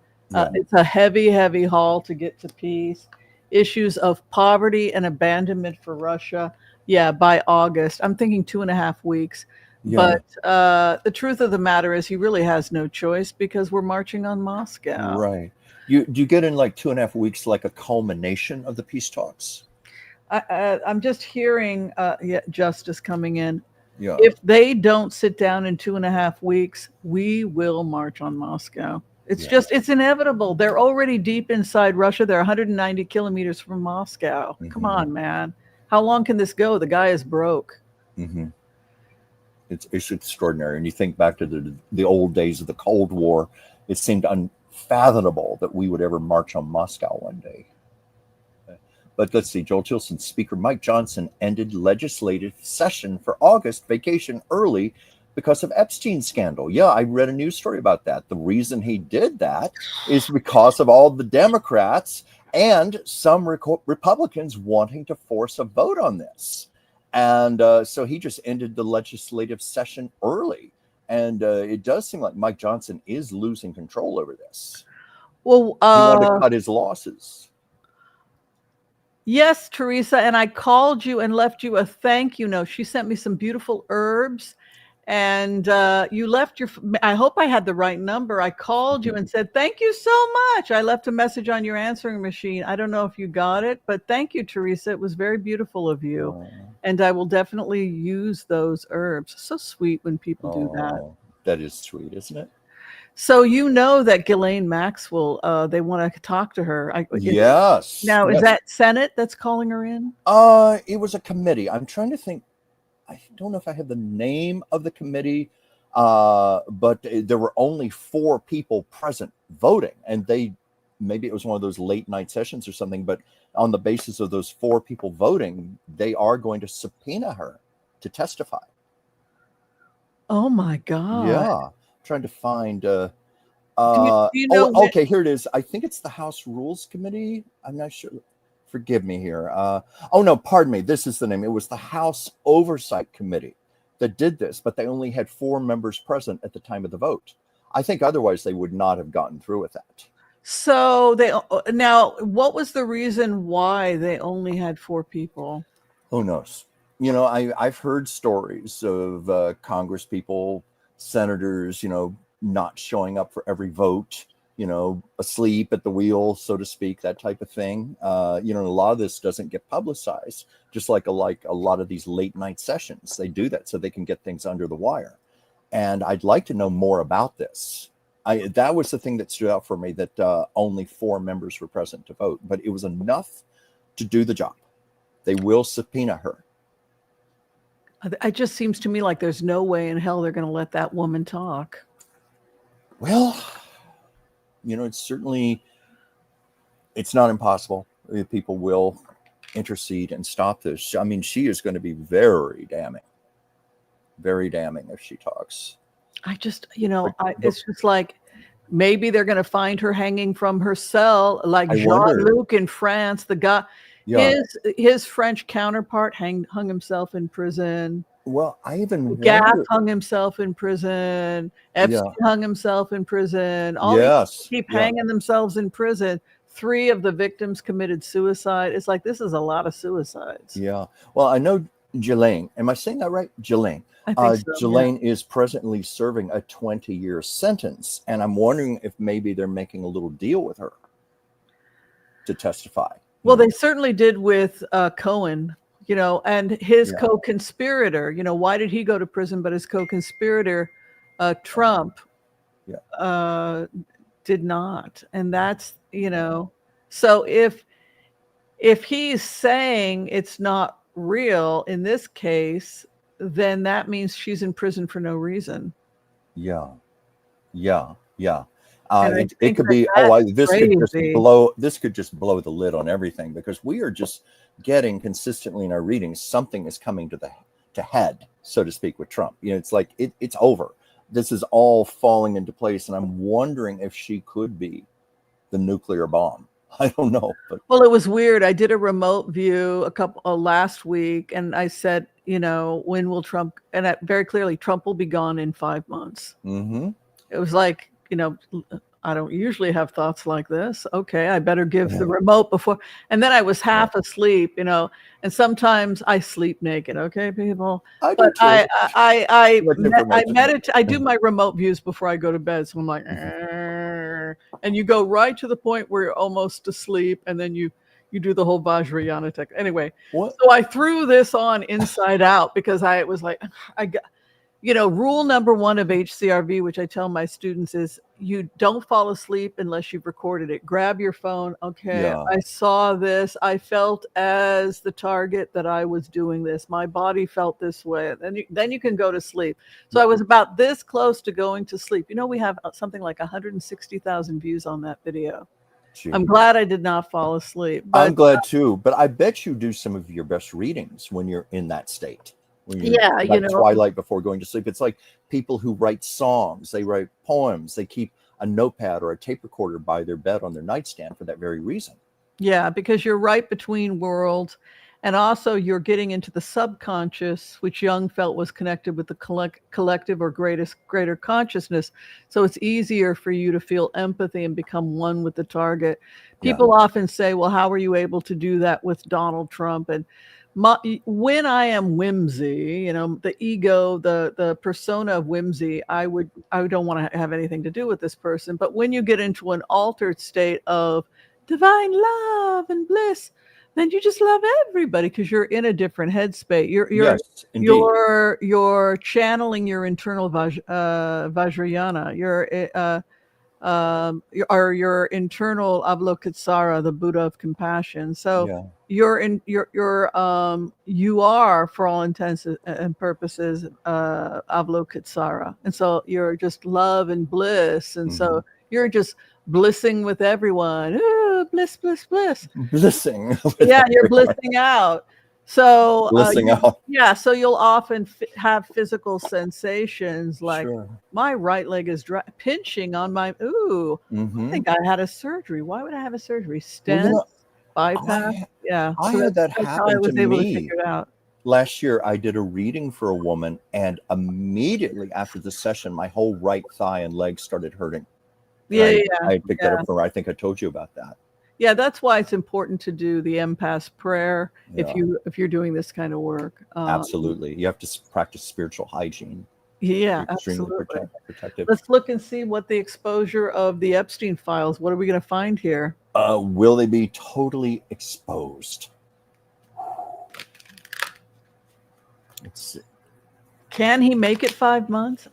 It's a heavy haul to get to peace. Issues of poverty and abandonment for Russia. Yeah, by August. I'm thinking 2.5 weeks. Yeah. But the truth of the matter is he really has no choice because we're marching on Moscow. Right. Do you get in like 2.5 weeks like a culmination of the peace talks? I'm just hearing Justice coming in. Yeah. If they don't sit down in 2.5 weeks, we will march on Moscow. It's Yeah. just, it's inevitable. They're already deep inside Russia. They're 190 kilometers from Moscow. Come on, man. How long can this go? The guy is broke. Mm-hmm. It's extraordinary. And you think back to the old days of the Cold War, it seemed unfathomable that we would ever march on Moscow one day. But let's see, Joel Tilson, Speaker Mike Johnson ended legislative session for August vacation early because of Epstein scandal. Yeah, I read a news story about that. The reason he did that is because of all the Democrats and some Republicans wanting to force a vote on this. And so he just ended the legislative session early. And it does seem like Mike Johnson is losing control over this. Well, he wanted to cut his losses. Yes, Teresa, and I called you and left you a thank you note. She sent me some beautiful herbs, and you left your, I hope I had the right number. I called you and said, thank you so much. I left a message on your answering machine. I don't know if you got it, but thank you, Teresa. It was very beautiful of you. And I will definitely use those herbs. So sweet when people do that. That is sweet, isn't it? So you know that Ghislaine Maxwell, they want to talk to her. Yes. Now, yes. Is that Senate that's calling her in? It was a committee. I'm trying to think. I don't know if I have the name of the committee, but there were only 4 people present voting, and maybe it was one of those late night sessions or something, but on the basis of those 4 people voting, they are going to subpoena her to testify. Oh my God. Yeah. Trying to find do you know okay, here it is. I think it's the House Rules Committee. I'm not sure. Forgive me here. Oh no, pardon me. This is the name. It was the House Oversight Committee that did this, but they only had 4 members present at the time of the vote. I think otherwise they would not have gotten through with that. So now, what was the reason why they only had 4 people? Who knows? You know, I've heard stories of Congress people, senators, not showing up for every vote, asleep at the wheel, so to speak, that type of thing. A lot of this doesn't get publicized, just like a lot of these late night sessions. They do that so they can get things under the wire. And I'd like to know more about this. That was the thing that stood out for me, that only 4 members were present to vote, but it was enough to do the job. They will subpoena her. It just seems to me like there's no way in hell they're going to let that woman talk. Well, it's not impossible. People will intercede and stop this. I mean, she is going to be very damning if she talks. I just, it's just like, maybe they're going to find her hanging from her cell, like Jean-Luc in France. The guy, his French counterpart hung himself in prison. Well, I even Gaff hung himself in prison. Epstein hung himself in prison. All these people keep hanging themselves in prison. 3 of the victims committed suicide. It's like, this is a lot of suicides. Yeah. Well, I know Ghislaine. Am I saying that right? Ghislaine. I think so, Ghislaine is presently serving a 20-year sentence, and I'm wondering if maybe they're making a little deal with her to testify. Well, they certainly did with Cohen, and his co-conspirator. Why did he go to prison? But his co-conspirator, Trump, did not. And that's, so if he's saying it's not real in this case, then that means she's in prison for no reason. Yeah. It could be, this could just blow the lid on everything, because we are just getting consistently in our readings, something is coming to head, so to speak, with Trump. It's like it's over. This is all falling into place, and I'm wondering if she could be the nuclear bomb. I don't know. But well, it was weird. I did a remote view last week, and I said, when will Trump? And very clearly, Trump will be gone in 5 months. Mm-hmm. It was like, I don't usually have thoughts like this. Okay, I better give the remote before. And then I was half asleep, and sometimes I sleep naked. Okay, people. I do But too. Much I information. meditate. I do my remote views before I go to bed. So I'm like, "Arr," and you go right to the point where you're almost asleep, and then you do the whole Vajrayana tech. Anyway, What? so I threw this on inside out because I was like, I got. Rule number one of HCRV, which I tell my students, is you don't fall asleep unless you've recorded it. Grab your phone. Okay, Yeah. I saw this. I felt as the target that I was doing this. My body felt this way. Then you can go to sleep. So I was about this close to going to sleep. We have something like 160,000 views on that video. I'm Jeez. glad I did not fall asleep. I'm But glad too, but I bet you do some of your best readings when you're in that state. When you're yeah, like twilight before going to sleep. It's like people who write songs, they write poems, they keep a notepad or a tape recorder by their bed on their nightstand for that very reason. Yeah, because you're right between worlds. And also, you're getting into the subconscious, which Jung felt was connected with the collective or greater consciousness. So it's easier for you to feel empathy and become one with the target. People often say, well, how were you able to do that with Donald Trump? And when I am Whimsy, the ego, the persona of Whimsy, I don't want to have anything to do with this person. But when you get into an altered state of divine love and bliss, then you just love everybody because you're in a different headspace. Yes, indeed. You're channeling your internal Vajrayana, your internal Avalokitesvara, the Buddha of compassion. So you are, for all intents and purposes, Avalokitesvara, and so you're just love and bliss, and so you're just blissing with everyone. Ooh, bliss, bliss, bliss. Blissing. Yeah, you're blissing out. So blissing out. Yeah, so you'll often have physical sensations like Sure. my right leg is pinching on my. Ooh, I think I had a surgery. Why would I have a surgery? Stent, bypass. I had that that's how I happen was to able to me. figure it out. Last year, I did a reading for a woman, and immediately after the session, my whole right thigh and leg started hurting. I picked that up from her. I think I told you about that. Yeah, that's why it's important to do the empath prayer if you're doing this kind of work. Absolutely, you have to practice spiritual hygiene. Yeah, extremely absolutely. Protective. Let's look and see what the exposure of the Epstein files. What are we going to find here? Will they be totally exposed? Let's see. Can he make it 5 months?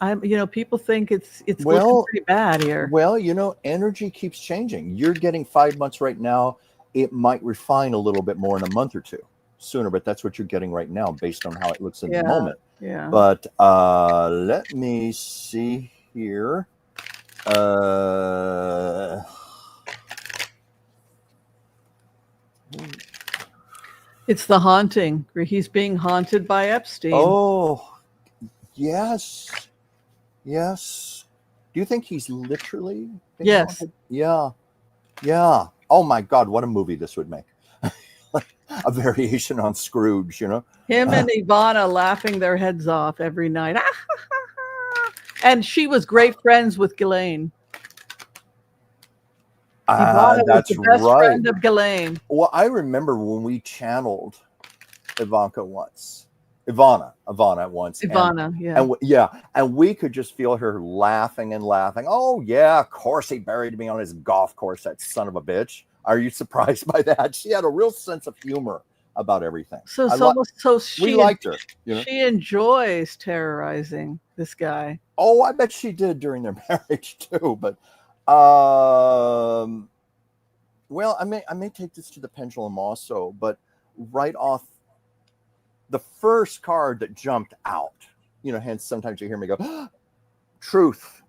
People think it's looking pretty bad here. Well, energy keeps changing. You're getting 5 months right now. It might refine a little bit more in a month or two sooner, but that's what you're getting right now based on how it looks in the moment. Yeah. But let me see here. It's the haunting. He's being haunted by Epstein. Oh, yes. Yes. Do you think he's literally being haunted? Yeah. Yeah. Oh my God, what a movie this would make. A variation on Scrooge, Him and Ivana laughing their heads off every night. And she was great friends with Ghislaine. Ivana was the best friend of Ghislaine. Well, I remember when we channeled Ivana once. And we could just feel her laughing and laughing. Oh yeah, of course he buried me on his golf course, that son of a bitch. Are you surprised by that? She had a real sense of humor about everything. We liked her. She enjoys terrorizing this guy. Oh, I bet she did during their marriage too. But well, I may take this to the pendulum also, but right off the first card that jumped out, hence sometimes you hear me go, truth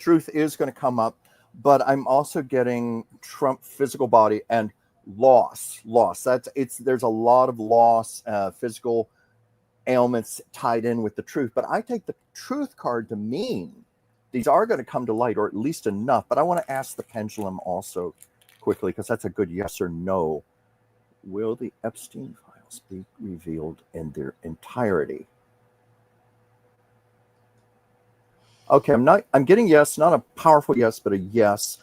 is going to come up, but I'm also getting Trump physical body and loss. There's a lot of loss, physical ailments tied in with the truth, but I take the truth card to mean these are going to come to light, or at least enough. But I want to ask the pendulum also quickly, because that's a good yes or no. Will the Epstein files be revealed in their entirety? Okay, I'm getting yes, not a powerful yes, but a yes.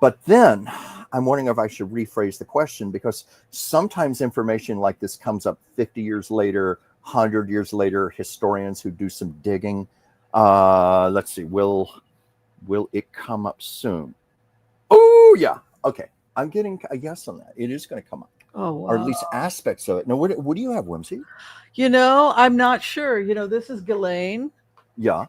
But then I'm wondering if I should rephrase the question, because sometimes information like this comes up 50 years later, 100 years later. Historians who do some digging. Let's see, will it come up soon? Oh, yeah. Okay. I'm getting a yes on that. It is going to come up, Oh, or at wow. least aspects of it. Now, what do you have, Whimsy? I'm not sure. This is Ghislaine, Yeah.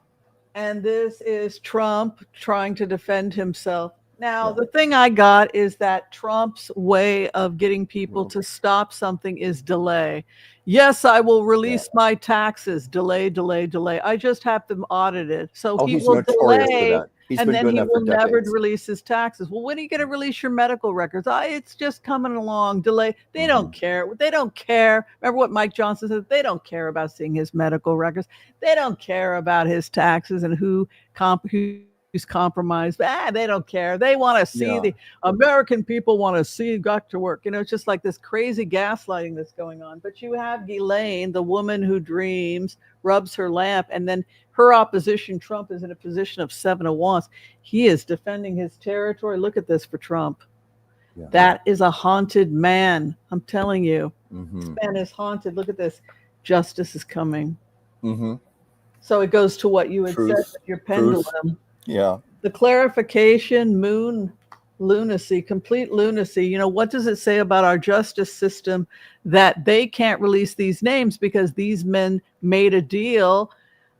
and this is Trump trying to defend himself. Now, Yeah. the thing I got is that Trump's way of getting people to stop something is delay. Yes, I will release my taxes. Delay, delay, delay. I just have them audited. So Oh, he he's will notorious for delay, that. He's and been then doing he that for will never decades. release his taxes. Well, when are you going to release your medical records? It's just coming along. Delay. They Mhm. don't care. They don't care. Remember what Mike Johnson said? They don't care about seeing his medical records. They don't care about his taxes and who's compromised. They don't care. They want to see Yeah. the American people want to see got to work. It's just like this crazy gaslighting that's going on. But you have Ghislaine, the woman who dreams, rubs her lamp, and then her opposition, Trump, is in a position of 7 of wands. He is defending his territory. Look at this for Trump. Yeah. That is a haunted man. I'm telling you. Mm-hmm. This man is haunted. Look at this. Justice is coming. Mm-hmm. So it goes to what you had said with your pendulum. Truth. Yeah. The clarification, moon lunacy, complete lunacy. What does it say about our justice system that they can't release these names because these men made a deal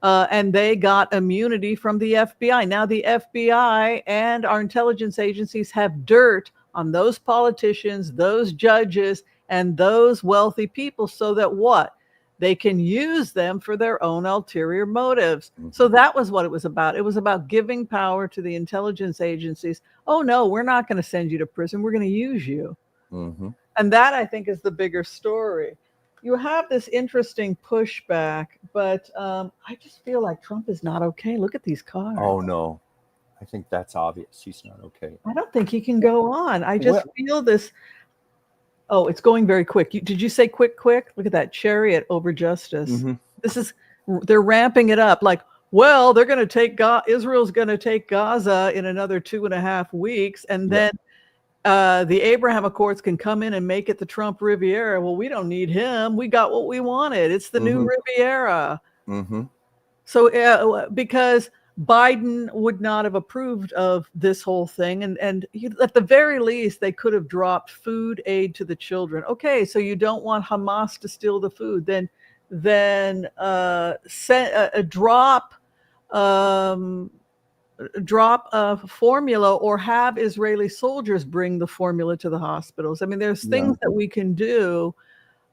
and they got immunity from the FBI? Now the FBI and our intelligence agencies have dirt on those politicians, those judges, and those wealthy people, so that what? They can use them for their own ulterior motives. Mm-hmm. So that was what it was about. It was about giving power to the intelligence agencies. Oh, no, we're not going to send you to prison. We're going to use you. Mm-hmm. And that, I think, is the bigger story. You have this interesting pushback, but I just feel like Trump is not okay. Look at these cards. Oh, no. I think that's obvious. He's not okay. I don't think he can go on. I just feel this. Oh, it's going very quick. Did you say quick? Look at that chariot over justice. Mm-hmm. They're ramping it up. Like, well, they're going to take Israel's going to take Gaza in another 2.5 weeks. And then the Abraham Accords can come in and make it the Trump Riviera. Well, we don't need him. We got what we wanted. It's the new Riviera. Mm-hmm. So because Biden would not have approved of this whole thing. And at the very least, they could have dropped food aid to the children. Okay, so you don't want Hamas to steal the food. Then drop a formula, or have Israeli soldiers bring the formula to the hospitals. I mean, there's things that we can do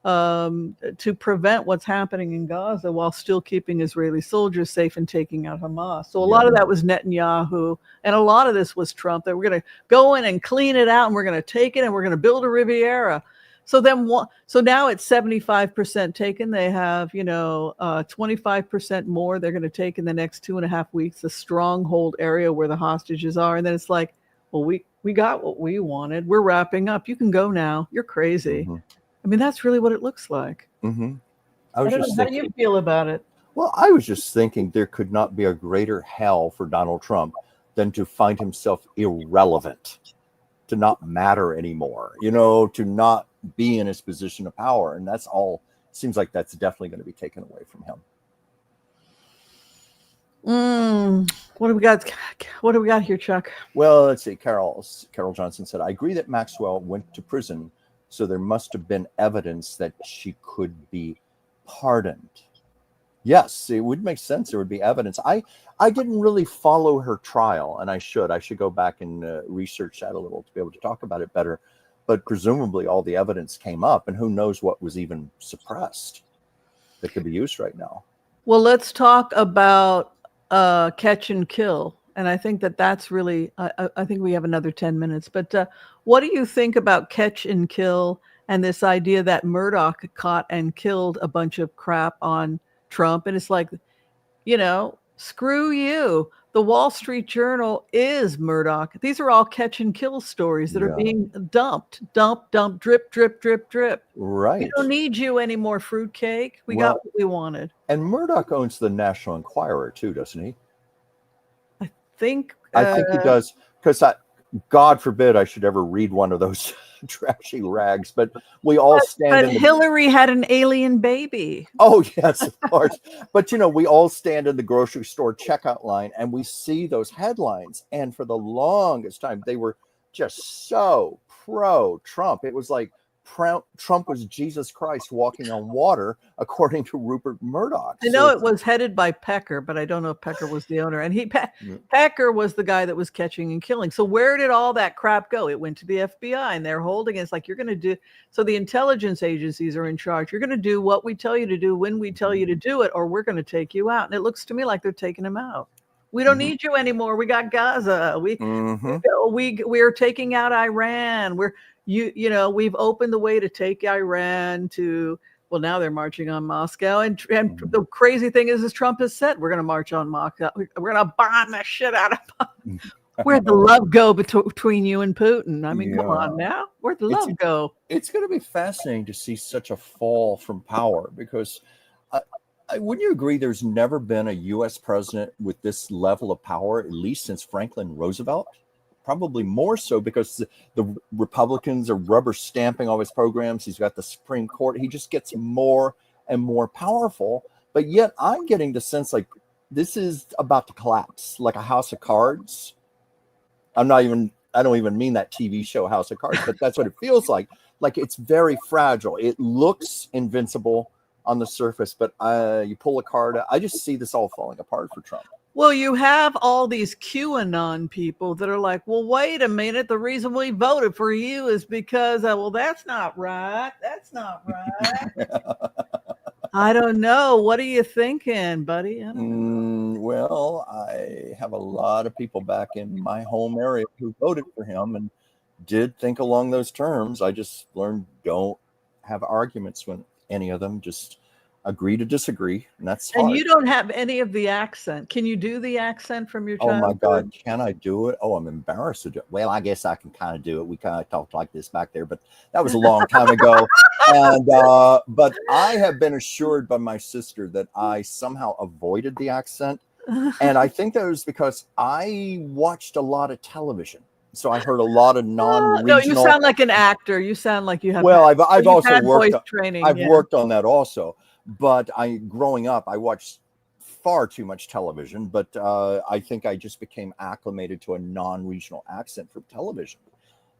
to prevent what's happening in Gaza while still keeping Israeli soldiers safe and taking out Hamas. So a lot of that was Netanyahu, and a lot of this was Trump, that we're going to go in and clean it out, and we're going to take it, and we're going to build a Riviera. So now it's 75% taken. They have 25% more they're going to take in the next 2.5 weeks, the stronghold area where the hostages are. And then it's like, well, we got what we wanted. We're wrapping up. You can go now. You're crazy. Mm-hmm. I mean, that's really what it looks like. Mm-hmm. How do you feel about it? Well, I was just thinking there could not be a greater hell for Donald Trump than to find himself irrelevant, to not matter anymore, to not be in his position of power. And that's all. Seems like that's definitely going to be taken away from him. What do we got? What do we got here, Chuck? Well, let's see. Carol Johnson said, I agree that Maxwell went to prison, so there must have been evidence that she could be pardoned. Yes, it would make sense. There would be evidence. I didn't really follow her trial, and I should go back and research that a little to be able to talk about it better. But presumably all the evidence came up, and who knows what was even suppressed that could be used right now. Well, let's talk about catch and kill. And I think that's really, I think we have another 10 minutes. But what do you think about catch and kill and this idea that Murdoch caught and killed a bunch of crap on Trump? And it's like, screw you. The Wall Street Journal is Murdoch. These are all catch and kill stories that are being dumped, drip, drip, drip, drip. Right. We don't need you anymore, fruitcake. We got what we wanted. And Murdoch owns the National Enquirer too, doesn't he? think. I think he does, because God forbid I should ever read one of those trashy rags, but we all stand But in the Hillary had an alien baby. Oh, yes, of course. But, we all stand in the grocery store checkout line and we see those headlines. And for the longest time, they were just so pro-Trump. It was like Trump was Jesus Christ walking on water, according to Rupert Murdoch. I know it was headed by Pecker, but I don't know if Pecker was the owner. And Pecker was the guy that was catching and killing. So where did all that crap go? It went to the FBI, and they're holding it. It's like, you're going to do. So the intelligence agencies are in charge. You're going to do what we tell you to do when we tell you to do it, or we're going to take you out. And it looks to me like they're taking him out. We don't need you anymore. We got Gaza. We're taking out Iran. We've opened the way to take Iran to. Well, now they're marching on Moscow, and the crazy thing is Trump has said we're going to march on Moscow. We're going to bomb the shit out of. Where'd the love go between you and Putin? I mean, come on now. Where'd the love go? It's going to be fascinating to see such a fall from power, because wouldn't you agree there's never been a U.S. president with this level of power, at least since Franklin Roosevelt? Probably more so, because the Republicans are rubber stamping all his programs. He's got the Supreme Court. He just gets more and more powerful. But yet I'm getting the sense like this is about to collapse, like a house of cards. I don't even mean that TV show House of Cards, but that's what it feels like. Like it's very fragile. It looks invincible on the surface, but you pull a card out. I just see this all falling apart for Trump. Well, you have all these QAnon people that are like, well, wait a minute. The reason we voted for you is because, well, that's not right. That's not right. I don't know. What are you thinking, buddy? I don't know. Well, I have a lot of people back in my home area who voted for him and did think along those terms. I just learned don't have arguments with any of them. Just agree to disagree, and that's hard. And you don't have any of the accent. Can you do the accent from your childhood? Oh my God, can I do it? Oh, I'm embarrassed to do it. Well, I guess I can kind of do it. We kind of talked like this back there, but that was a long time ago. And but I have been assured by my sister that I somehow avoided the accent, and I think that was because I watched a lot of television. So I heard a lot of non-regional. No, you sound like an actor. You sound like you have. Well, I've also worked voice training. I've worked on that also. But growing up, I watched far too much television. But I think I just became acclimated to a non-regional accent from television.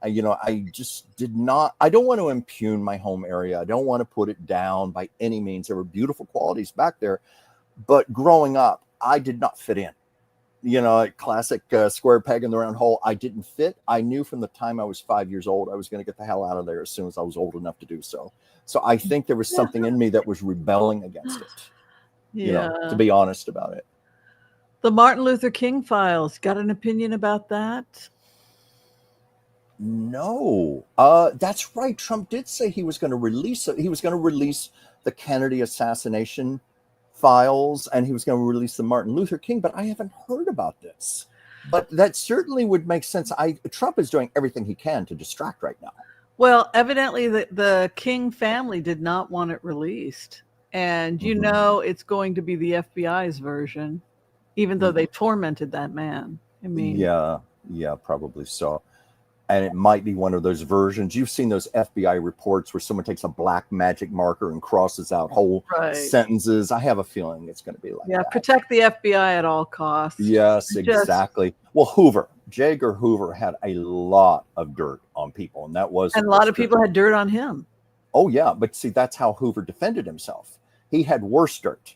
I just did not. I don't want to impugn my home area. I don't want to put it down by any means. There were beautiful qualities back there, but growing up, I did not fit in. Classic square peg in the round hole. I didn't fit. I knew from the time I was 5 years old, I was going to get the hell out of there as soon as I was old enough to do so. So I think there was something in me that was rebelling against it, to be honest about it. The Martin Luther King files. Got an opinion about that? No. That's right. Trump did say he was going to release it. He was going to release the Kennedy assassination files, and he was going to release the Martin Luther King, but I haven't heard about this. But that certainly would make sense. Trump is doing everything he can to distract right now. Well, evidently the King family did not want it released. And it's going to be the FBI's version, even though they tormented that man. I mean, yeah, probably so. And it might be one of those versions. You've seen those FBI reports where someone takes a black magic marker and crosses out whole sentences. I have a feeling it's going to be like that. Yeah, protect the FBI at all costs. Yes, exactly. Well, J. Edgar Hoover had a lot of dirt on people, and that was... And a lot of people had dirt on him. Oh, yeah, but see, that's how Hoover defended himself. He had worse dirt.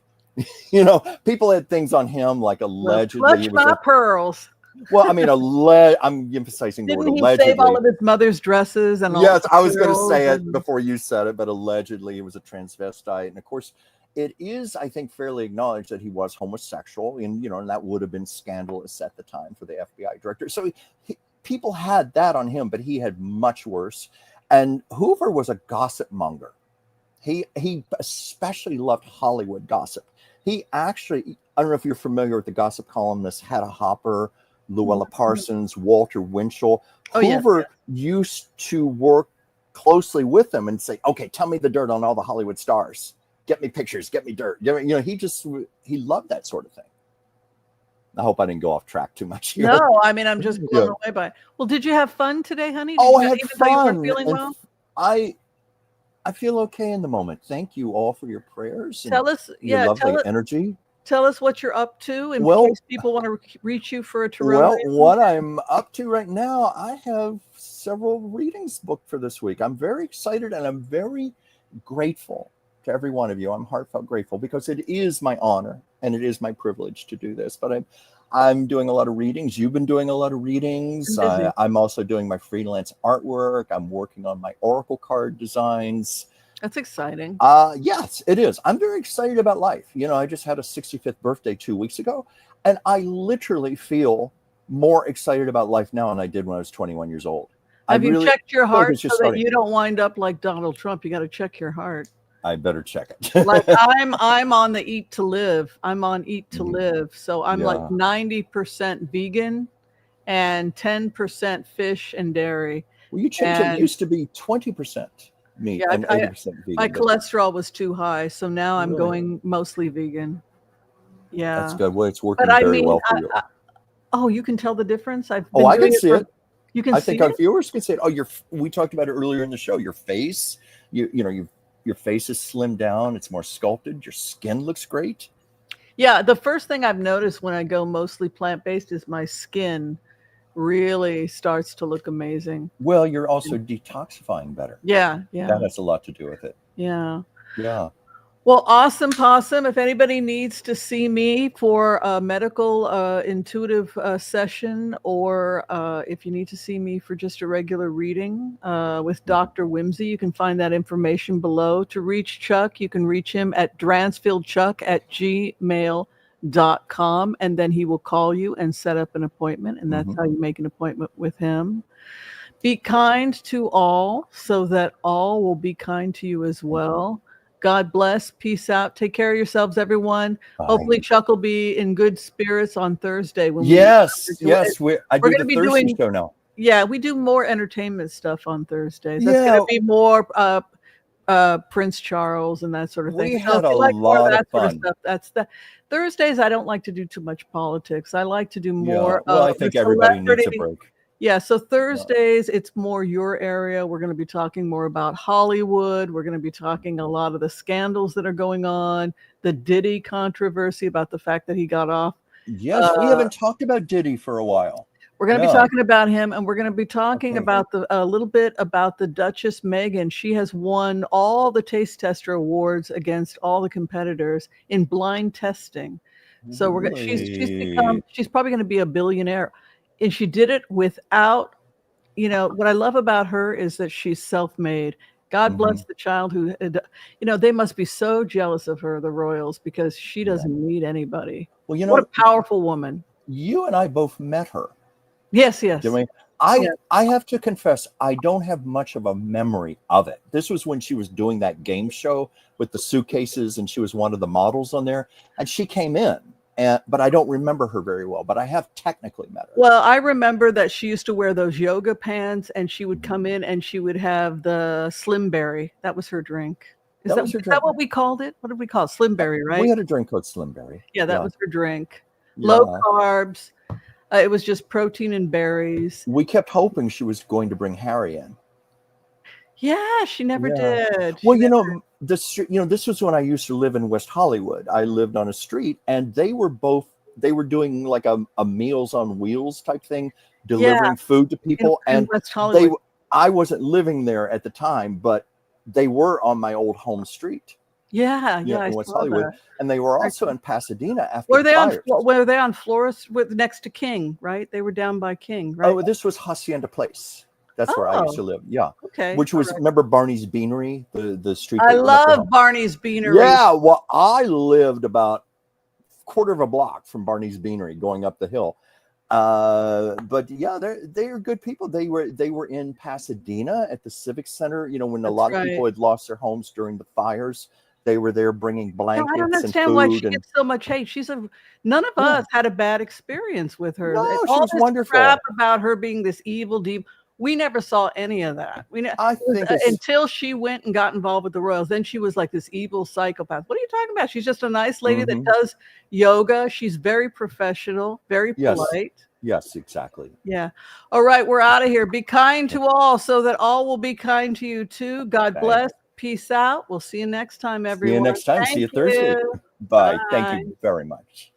People had things on him like allegedly... Clutch my pearls. Well, I mean, I'm emphasizing the word allegedly. Didn't he save all of his mother's dresses and all? Yes, I was going to say it before you said it, but allegedly he was a transvestite, and of course, it is, I think, fairly acknowledged that he was homosexual, and and that would have been scandalous at the time for the FBI director. So people had that on him, but he had much worse. And Hoover was a gossip monger. He especially loved Hollywood gossip. He actually, I don't know if you're familiar with the gossip columnists, Hedda Hopper, Luella Parsons, Walter Winchell. Hoover used to work closely with them and say, okay, tell me the dirt on all the Hollywood stars. Get me pictures, get me dirt. He loved that sort of thing. I hope I didn't go off track too much here. No, I mean, I'm just blown Yeah. away by it. Well, did you have fun today, honey? Oh, I Did you, had even though you weren't fun, feeling and well? I feel okay in the moment. Thank you all for your prayers and Tell us, your yeah, lovely energy. tell us what you're up to in Well, case people want to reach you for a tarot well, reading. what I'm up to right now, I have several readings booked for this week. I'm very excited and I'm very grateful to every one of you. I'm heartfelt grateful because it is my honor and it is my privilege to do this. But I'm doing a lot of readings. You've been doing a lot of readings. I'm busy. I'm also doing my freelance artwork. I'm working on my oracle card designs. That's exciting. Yes, it is. I'm very excited about life. You know, I just had a 65th birthday 2 weeks ago, and I literally feel more excited about life now than I did when I was 21 years old. Have you checked your feel like heart it's so just that starting. you don't wind up like Donald Trump? You got to check your heart. I better check it. Like I'm on the eat to live. I'm on eat to Mhm. live. So I'm like Yeah. 90% vegan and 10% fish and dairy. Well, you changed it. It And used to be 20% meat yeah, and 80% my vegan. but cholesterol was too high, so now I'm Really? going mostly vegan. Yeah. That's good. Well, it's working But I very mean, well for you. oh, you can tell the difference. I've Oh, been I doing can it see for, it. you can I see think our it. viewers can say it. Oh, we talked about it earlier in the show. Your face, your face is slimmed down. It's more sculpted. Your skin looks great. Yeah, the first thing I've noticed when I go mostly plant-based is my skin really starts to look amazing. Well, you're also detoxifying better. Yeah, That yeah, has a lot to do with it. yeah. Yeah. Well, awesome, Possum. If anybody needs to see me for a medical intuitive session, or if you need to see me for just a regular reading with Dr. Whimsy, you can find that information below. To reach Chuck, you can reach him at dransfieldchuck@gmail.com, and then he will call you and set up an appointment, and that's how you make an appointment with him. Be kind to all so that all will be kind to you as well. God bless. Peace out. Take care of yourselves, everyone. Bye. Hopefully, Chuck will be in good spirits on Thursday. When Yes. we I we're do gonna the be Thursday doing, show now. yeah, we do more entertainment stuff on Thursdays. That's Yeah. going to be more Prince Charles and that sort of thing. We So had if you a like more of lot that of sort of fun. stuff, that's the Thursdays. I don't like to do too much politics. I like to do Yeah. more Well, I the think everybody needs a celebrity. break. Yeah, so Thursdays, it's more your area. We're going to be talking more about Hollywood. We're going to be talking a lot of the scandals that are going on, the Diddy controversy about the fact that he got off. Yes, we haven't talked about Diddy for a while. We're going to be Yeah. talking about him, and we're going to be talking Okay. about a little bit about the Duchess Meghan. She has won all the taste tester awards against all the competitors in blind testing. So she's probably going to be a billionaire. And she did it without, what I love about her is that she's self-made. God bless the child who, they must be so jealous of her, the royals, because she doesn't need anybody. Well, What a powerful woman. You and I both met her. Yes. Didn't we? I have to confess, I don't have much of a memory of it. This was when she was doing that game show with the suitcases, and she was one of the models on there, and she came in. But I don't remember her very well, but I have technically met her. Well, I remember that she used to wear those yoga pants, and she would come in and she would have the Slim Berry. That was her drink. Is that what we called it? What did we call it? Slim Berry, right? We had a drink called Slim Berry. Yeah, that was her drink. Yeah. Low carbs. It was just protein and berries. We kept hoping she was going to bring Harry in. Yeah, she never did. Well, this was when I used to live in West Hollywood. I lived on a street, and they were doing like a Meals on Wheels type thing, delivering food to people. In West Hollywood. I wasn't living there at the time, but they were on my old home street. Yeah, in West Hollywood, and they were also in Pasadena after. Were they on Flores next to King? Right, they were down by King. Right. Oh, this was Hacienda Place. That's where I used to live. Yeah. Okay. Which was remember Barney's Beanery, the street. I love Barney's Beanery. Yeah. Well, I lived about a quarter of a block from Barney's Beanery, going up the hill. But yeah, they're good people. They were in Pasadena at the Civic Center. When a lot of people had lost their homes during the fires. They were there bringing blankets and food. I don't understand why she gets so much hate. None of us had a bad experience with her. No, All she was this wonderful. crap about her being this evil deep. We never saw any of that. I think it's, Until she went and got involved with the royals. Then she was like this evil psychopath. What are you talking about? She's just a nice lady that does yoga. She's very professional, very polite. Yes, exactly. Yeah. All right, we're out of here. Be kind to all so that all will be kind to you too. God bless. Peace out. We'll see you next time, everyone. See you next time. See you Thursday. Bye. Thank you very much.